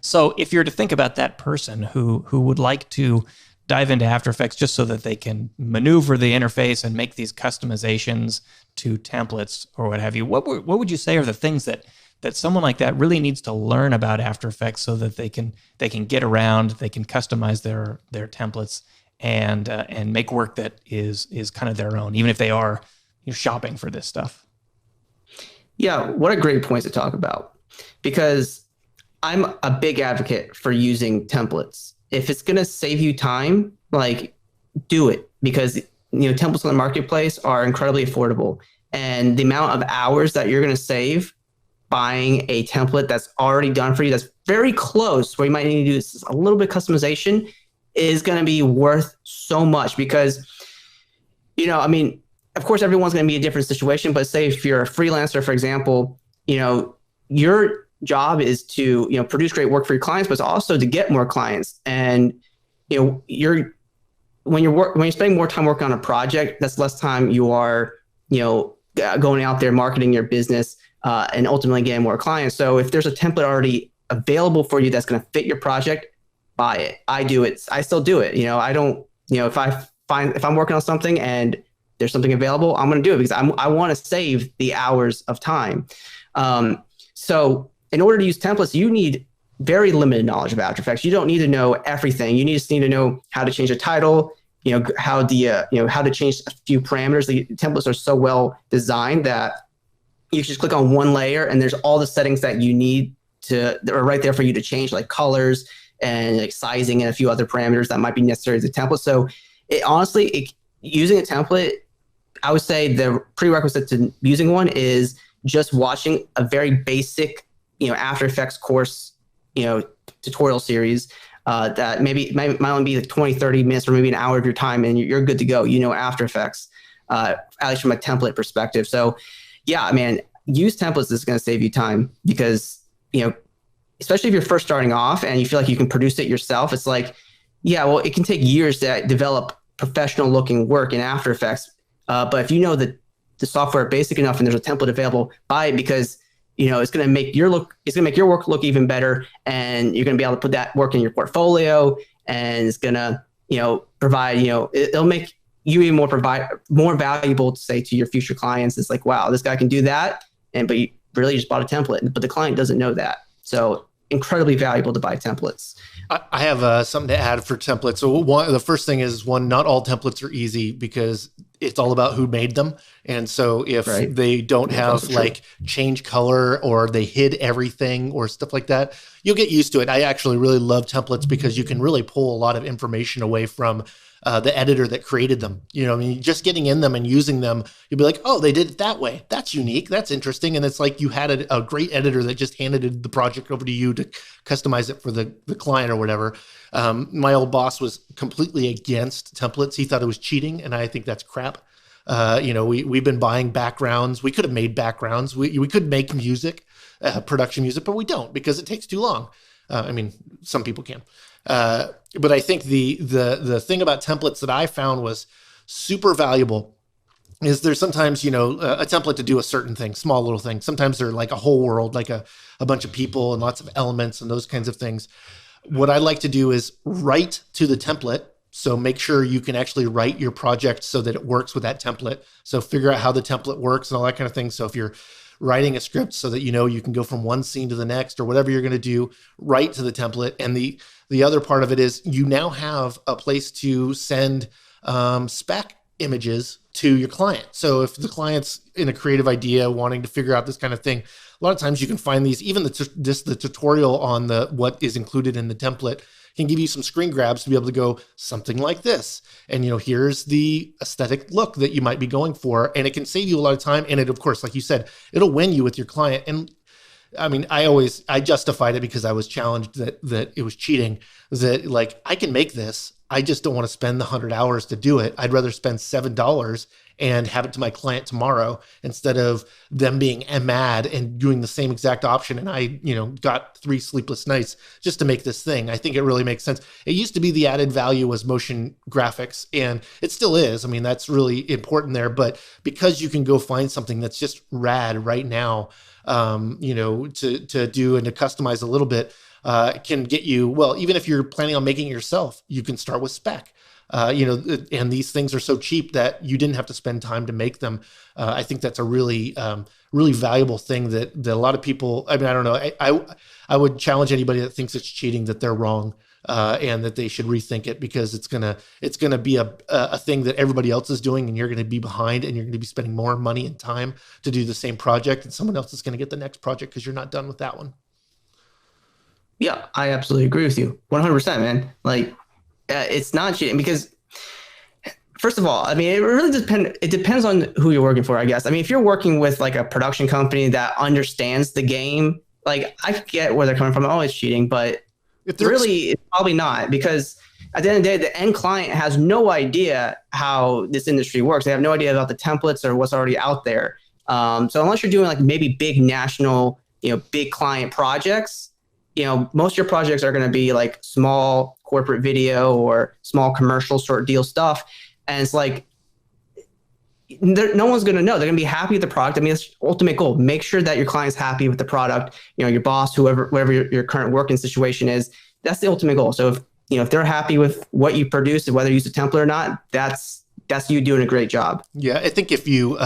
A: So if you're to think about that person who would like to dive into After Effects just so that they can maneuver the interface and make these customizations to templates or what have you, what would you say are the things that someone like that really needs to learn about After Effects so that they can get around, they can customize their templates and make work that is kind of their own, even if they are shopping for this stuff?
B: Yeah, what a great point to talk about, because I'm a big advocate for using templates. If it's going to save you time, do it, because templates on the marketplace are incredibly affordable, and the amount of hours that you're going to save buying a template that's already done for you, that's very close, where you might need to do a little bit of customization, is going to be worth so much. Because of course everyone's going to be in a different situation, but say if you're a freelancer, for example, your job is to produce great work for your clients, but it's also to get more clients. And when you're spending more time working on a project, that's less time you are going out there marketing your business and ultimately getting more clients. So if there's a template already available for you that's going to fit your project, buy it. I do it. I still do it. I don't. If I'm working on something and there's something available, I'm going to do it because I want to save the hours of time. So in order to use templates, you need very limited knowledge of After Effects. You don't need to know everything. You just need to know how to change a title, how to change a few parameters. The templates are so well designed that you just click on one layer and there's all the settings that you need that are right there for you to change, like colors and sizing and a few other parameters that might be necessary as a template. So using a template, I would say the prerequisite to using one is just watching a very basic After Effects course, tutorial series that might only be 20, 30 minutes or maybe an hour of your time, and you're good to go. After Effects, at least from a template perspective. So yeah, man, use templates. Is going to save you time because, especially if you're first starting off and you feel like you can produce it yourself, it's it can take years to develop professional looking work in After Effects. But if you know that the software basic enough and there's a template available, buy it, because it's going to make your work look even better, and you're going to be able to put that work in your portfolio, and it's going to provide it'll make you even more valuable to say to your future clients. It's wow, this guy can do that, but you really just bought a template, but the client doesn't know that. So incredibly valuable to buy templates.
C: I have something to add for templates. So the first thing is, not all templates are easy because it's all about who made them. And so if they don't have change color, or they hid everything or stuff like that, you'll get used to it. I actually really love templates because you can really pull a lot of information away from the editor that created them. Just getting in them and using them, you'll be like, oh, they did it that way. That's unique. That's interesting. And it's like you had a great editor that just handed the project over to you to customize it for the client or whatever. My old boss was completely against templates. He thought it was cheating, and I think that's crap. We've been buying backgrounds. We could have made backgrounds. We could make music, production music, but we don't because it takes too long. Some people can. But I think the thing about templates that I found was super valuable is there's sometimes, a template to do a certain thing, small little thing. Sometimes they're like a whole world, like a bunch of people and lots of elements and those kinds of things. What I like to do is write to the template. So make sure you can actually write your project so that it works with that template. So figure out how the template works and all that kind of thing. So if you're writing a script so that you can go from one scene to the next or whatever you're going to do, write to the template. And the other part of it is you now have a place to send spec images to your client. So if the client's in a creative idea wanting to figure out this kind of thing, a lot of times you can find these, even the tutorial on what is included in the template can give you some screen grabs to be able to go something like this. And, here's the aesthetic look that you might be going for. And it can save you a lot of time. And it, of course, like you said, it'll win you with your client. And I justified it because I was challenged that it was cheating, that like, I can make this. I just don't want to spend the 100 hours to do it. I'd rather spend $7 and have it to my client tomorrow instead of them being mad and doing the same exact option. And I, got 3 sleepless nights just to make this thing. I think it really makes sense. It used to be the added value was motion graphics, and it still is. That's really important there. But because you can go find something that's just rad right now, to do and to customize a little bit, can get you, well, even if you're planning on making it yourself, you can start with spec. And these things are so cheap that you didn't have to spend time to make them. I think that's a really, really valuable thing that a lot of people, I don't know. I would challenge anybody that thinks it's cheating that they're wrong, and that they should rethink it because it's gonna be a thing that everybody else is doing, and you're going to be behind, and you're going to be spending more money and time to do the same project, and someone else is going to get the next project because you're not done with that one.
B: Yeah, I absolutely agree with you. 100%, man. Like, it's not cheating because, first of all, it really depends on who you're working for, I guess. If you're working with like a production company that understands the game, like I get where they're coming from. Oh, it's cheating, but really it's probably not, because at the end of the day, the end client has no idea how this industry works. They have no idea about the templates or what's already out there. So unless you're doing like maybe big national, big client projects, most of your projects are going to be like small corporate video or small commercial sort of deal stuff. And it's like, no one's going to know. They're going to be happy with the product. That's the ultimate goal. Make sure that your client's happy with the product. Your boss, whatever your current working situation is, that's the ultimate goal. So if they're happy with what you produce and whether you use a template or not, that's you doing a great job.
C: Yeah. I think if you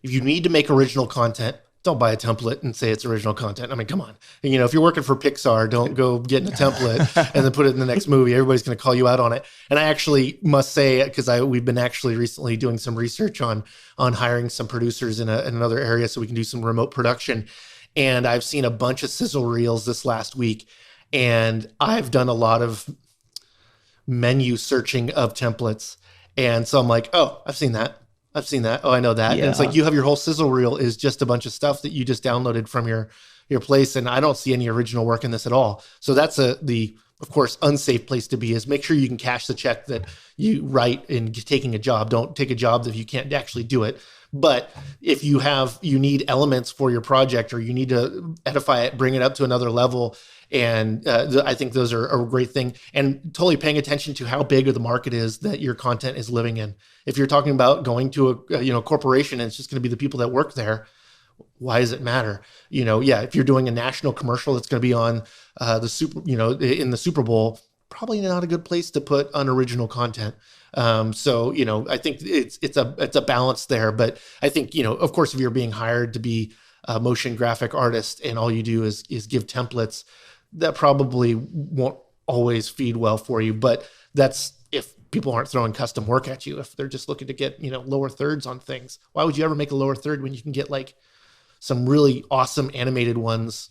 C: need to make original content, don't buy a template and say it's original content. Come on. If you're working for Pixar, don't go get a template and then put it in the next movie. Everybody's going to call you out on it. And I actually must say, because we've been actually recently doing some research on hiring some producers in another area so we can do some remote production. And I've seen a bunch of sizzle reels this last week. And I've done a lot of menu searching of templates. And so I'm like, oh, I've seen that. Oh, I know that. Yeah. And it's like you have your whole sizzle reel is just a bunch of stuff that you just downloaded from your place. And I don't see any original work in this at all. So that's the, of course, unsafe place to be, is make sure you can cash the check that you write in taking a job. Don't take a job if you can't actually do it. But if you need elements for your project, or you need to edify it, bring it up to another level. And I think those are a great thing, and totally paying attention to how big of the market is that your content is living in. If you're talking about going to a corporation and it's just going to be the people that work there, why does it matter? If you're doing a national commercial that's going to be on in the Super Bowl, probably not a good place to put unoriginal content. So I think it's a balance there. But I think of course, if you're being hired to be a motion graphic artist and all you do is give templates, that probably won't always feed well for you. But that's if people aren't throwing custom work at you. If they're just looking to get lower thirds on things, why would you ever make a lower third when you can get like some really awesome animated ones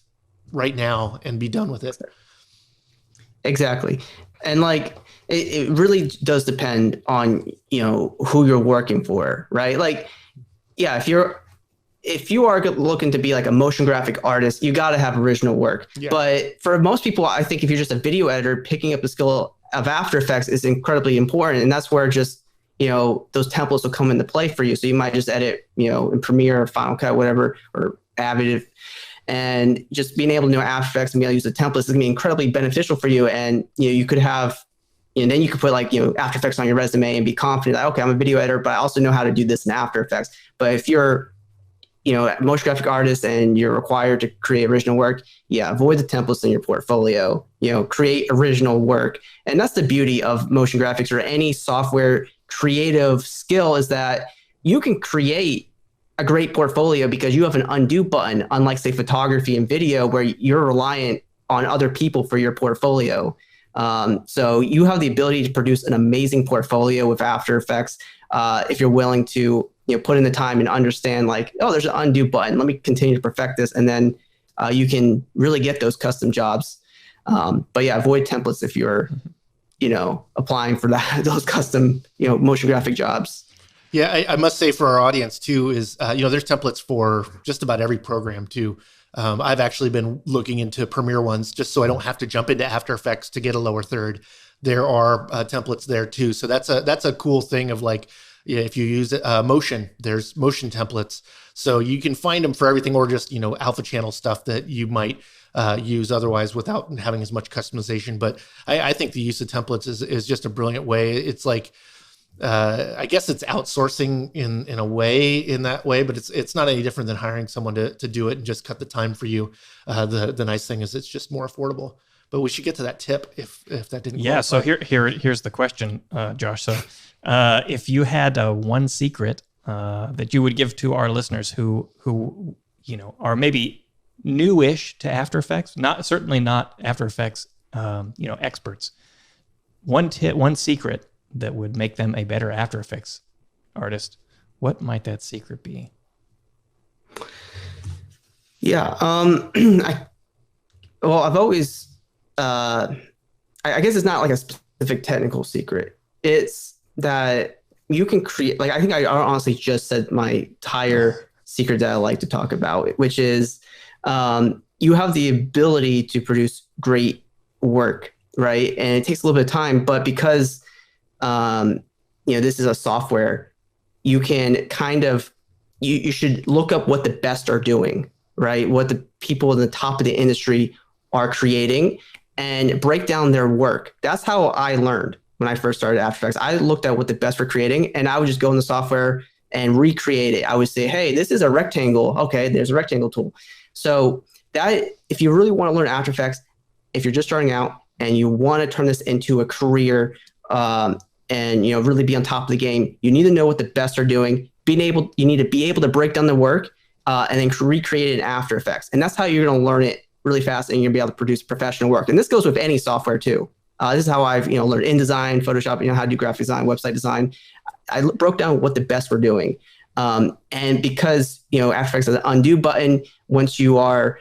C: right now and be done with it?
B: Exactly. And like, it really does depend on, who you're working for, right? Like, yeah, if you are looking to be like a motion graphic artist, you got to have original work. Yeah. But for most people, I think if you're just a video editor, picking up the skill of After Effects is incredibly important. And that's where just, those templates will come into play for you. So you might just edit, in Premiere or Final Cut, whatever, or Avid. And just being able to know After Effects and be able to use the templates is going to be incredibly beneficial for you. And, you could have, then you could put After Effects on your resume and be confident that, okay, I'm a video editor, but I also know how to do this in After Effects. But if you're, a motion graphic artist and you're required to create original work, avoid the templates in your portfolio, create original work. And that's the beauty of motion graphics or any software creative skill, is that you can create a great portfolio because you have an undo button, unlike say photography and video where you're reliant on other people for your portfolio. So you have the ability to produce an amazing portfolio with After Effects if you're willing to put in the time and understand there's an undo button. Let me continue to perfect this. And then you can really get those custom jobs. But avoid templates if you're, applying for those custom, motion graphic jobs.
C: Yeah, I must say for our audience too is, there's templates for just about every program too. I've actually been looking into Premiere ones just so I don't have to jump into After Effects to get a lower third. There are templates there too. So that's a cool thing of if you use motion, there's motion templates. So you can find them for everything, or just, alpha channel stuff that you might use otherwise without having as much customization. But I think the use of templates is just a brilliant way. It's I guess it's outsourcing in a way, in that way, but it's not any different than hiring someone to do it and just cut the time for you. The nice thing is it's just more affordable. But we should get to that tip if that didn't.
A: Yeah.
C: Qualify.
A: So here's the question, Josh. So if you had one secret that you would give to our listeners who are maybe newish to After Effects, certainly not After Effects experts, one secret that would make them a better After Effects artist, what might that secret be?
B: Yeah. I've always, I guess it's not like a specific technical secret. It's that you can create, I think I honestly just said my entire secret that I like to talk about, which is you have the ability to produce great work, right? And it takes a little bit of time, but because this is a software, you can kind of, you should look up what the best are doing, right? What the people in the top of the industry are creating and break down their work. That's how I learned when I first started After Effects. I looked at what the best were creating, and I would just go in the software and recreate it. I would say, hey, this is a rectangle. Okay, there's a rectangle tool. So that, if you really want to learn After Effects, if you're just starting out and you want to turn this into a career, and really be on top of the game, you need to know what the best are doing. You need to be able to break down the work and then recreate it in After Effects. And that's how you're going to learn it really fast, and you're going to be able to produce professional work. And this goes with any software too. This is how I've learned InDesign, Photoshop, how to do graphic design, website design. I broke down what the best were doing. And because After Effects has an undo button, once you are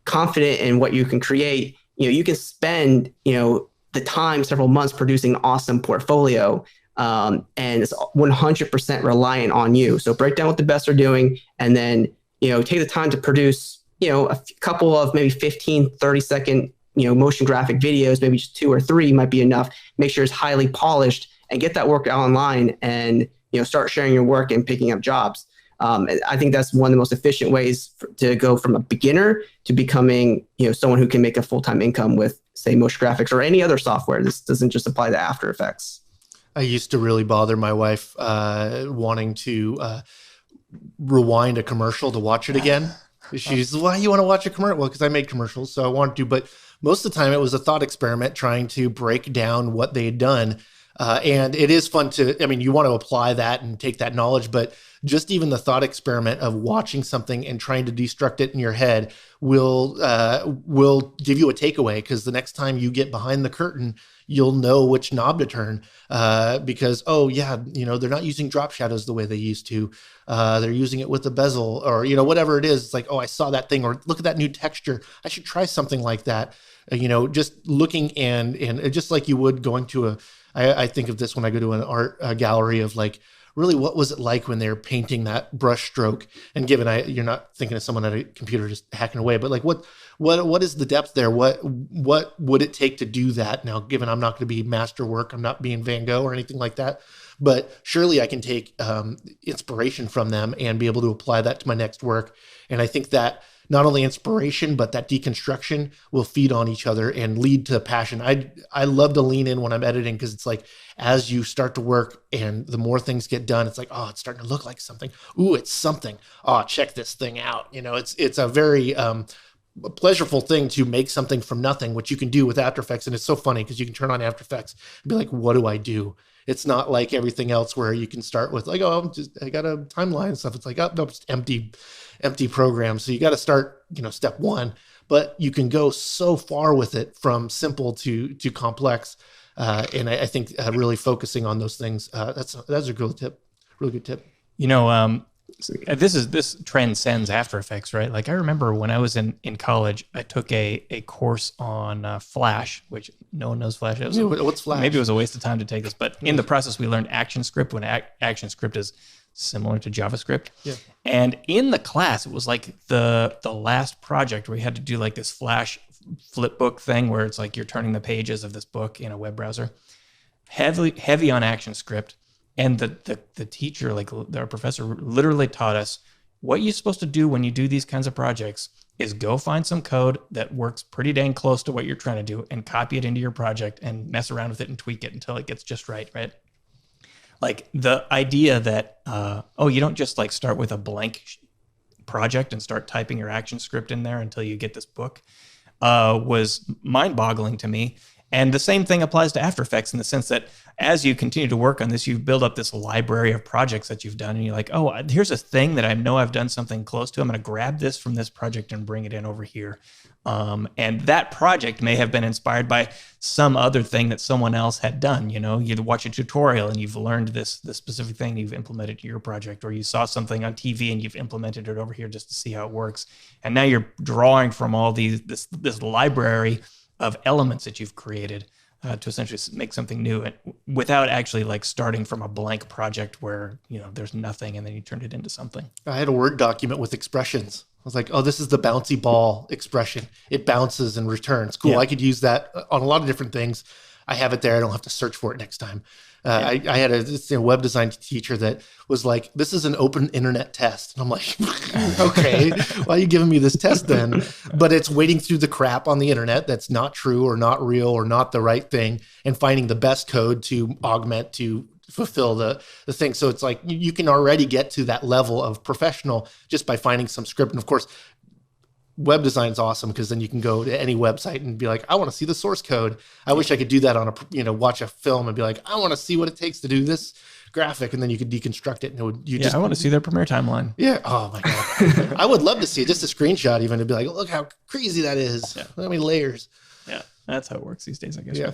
B: confident in what you can create, you can spend the time, several months, producing an awesome portfolio. And it's 100% reliant on you. So break down what the best are doing, and then, take the time to produce, a couple of maybe 15, 30-second, motion graphic videos, maybe just 2 or 3 might be enough. Make sure it's highly polished and get that work out online, and, start sharing your work and picking up jobs. I think that's one of the most efficient ways to go from a beginner to becoming, someone who can make a full-time income with, say, motion graphics or any other software. This doesn't just apply to After Effects.
C: I used to really bother my wife wanting to rewind a commercial to watch it again. She's, why you want to watch a commercial? Well, because I made commercials, so I wanted to. But most of the time it was a thought experiment trying to break down what they had done. And it is fun to, you want to apply that and take that knowledge, but just even the thought experiment of watching something and trying to destruct it in your head will give you a takeaway, because the next time you get behind the curtain, you'll know which knob to turn, because, they're not using drop shadows the way they used to. They're using it with a bezel, or, whatever it is. It's like, oh, I saw that thing, or look at that new texture. I should try something like that. Just looking and just like you would going to I think of this when I go to an art gallery of really what was it like when they're painting that brush stroke? And you're not thinking of someone at a computer just hacking away, but like what is the depth there? What would it take to do that? Now, given I'm not going to be masterwork, I'm not being Van Gogh or anything like that, but surely I can take inspiration from them and be able to apply that to my next work. And I think that not only inspiration, but that deconstruction will feed on each other and lead to passion. I love to lean in when I'm editing, because it's like, as you start to work and the more things get done, it's like, oh, it's starting to look like something. Ooh, it's something. Oh, check this thing out. It's a very pleasurable thing to make something from nothing, which you can do with After Effects. And it's so funny because you can turn on After Effects and be like, what do I do? It's not like everything else where you can start with like, oh, I got a timeline and stuff. It's like, oh, no, it's empty program. So you got to start, step one, but you can go so far with it from simple to complex. And I think really focusing on those things, that's a good tip, really good tip.
A: This transcends After Effects, right? Like I remember when I was in college, I took a course on Flash, which no one knows Flash.
C: What's Flash?
A: Maybe it was a waste of time to take this, but in the process, we learned ActionScript, when ActionScript is similar to JavaScript.
C: Yeah.
A: And in the class, it was like the last project where we had to do like this Flash flipbook thing where it's like you're turning the pages of this book in a web browser. Heavy on ActionScript. And the teacher, like our professor, literally taught us what you're supposed to do when you do these kinds of projects is go find some code that works pretty dang close to what you're trying to do and copy it into your project and mess around with it and tweak it until it gets just right? Like the idea that, you don't just like start with a blank project and start typing your ActionScript in there until you get this book was mind-boggling to me. And the same thing applies to After Effects in the sense that as you continue to work on this, you build up this library of projects that you've done. And you're like, oh, here's a thing that I know I've done something close to. I'm going to grab this from this project and bring it in over here. And that project may have been inspired by some other thing that someone else had done. You watch a tutorial and you've learned this specific thing you've implemented to your project, or you saw something on TV and you've implemented it over here just to see how it works. And now you're drawing from all this library of elements that you've created to essentially make something new, and without actually like starting from a blank project where there's nothing and then you turned it into something.
C: I had a Word document with expressions. I was like, oh, this is the bouncy ball expression. It bounces and returns. Cool. Yeah. I could use that on a lot of different things. I have it there. I don't have to search for it next time. I had a web design teacher that was like, this is an open internet test. And I'm like, okay, why are you giving me this test then? But it's wading through the crap on the internet that's not true or not real or not the right thing and finding the best code to augment to fulfill the thing. So it's like you can already get to that level of professional just by finding some script. And of course, web design is awesome because then you can go to any website and be like, I want to see the source code. I wish I could do that on watch a film and be like, I want to see what it takes to do this graphic. And then you could deconstruct it. And
A: I want to see their Premiere timeline.
C: Yeah. Oh my God. I would love to see it. Just a screenshot even to be like, look how crazy that is. Yeah. How many layers.
A: Yeah. That's how it works these days, I guess.
C: Yeah.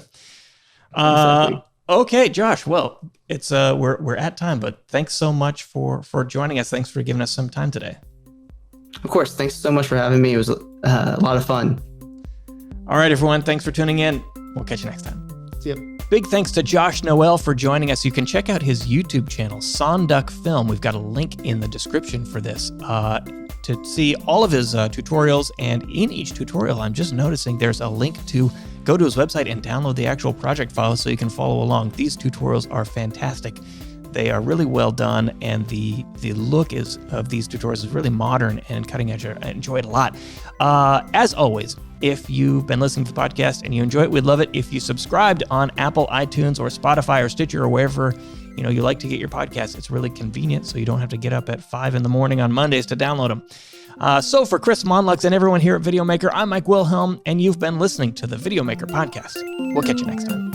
A: Exactly. Okay, Josh. Well, it's we're at time, but thanks so much for joining us. Thanks for giving us some time today.
B: Of course. Thanks so much for having me. It was a lot of fun.
A: All right, everyone. Thanks for tuning in. We'll catch you next time.
C: See ya.
A: Big thanks to Josh Noel for joining us. You can check out his YouTube channel, SonduckFilm. We've got a link in the description for this to see all of his tutorials. And in each tutorial, I'm just noticing there's a link to go to his website and download the actual project file so you can follow along. These tutorials are fantastic. They are really well done, and the look of these tutorials is really modern and cutting edge. I enjoy it a lot. As always, if you've been listening to the podcast and you enjoy it, we'd love it if you subscribed on Apple, iTunes, or Spotify, or Stitcher, or wherever you like to get your podcasts. It's really convenient, so you don't have to get up at 5 a.m. on Mondays to download them. So for Chris Monlux and everyone here at Videomaker, I'm Mike Wilhelm, and you've been listening to the Videomaker podcast. We'll catch you next time.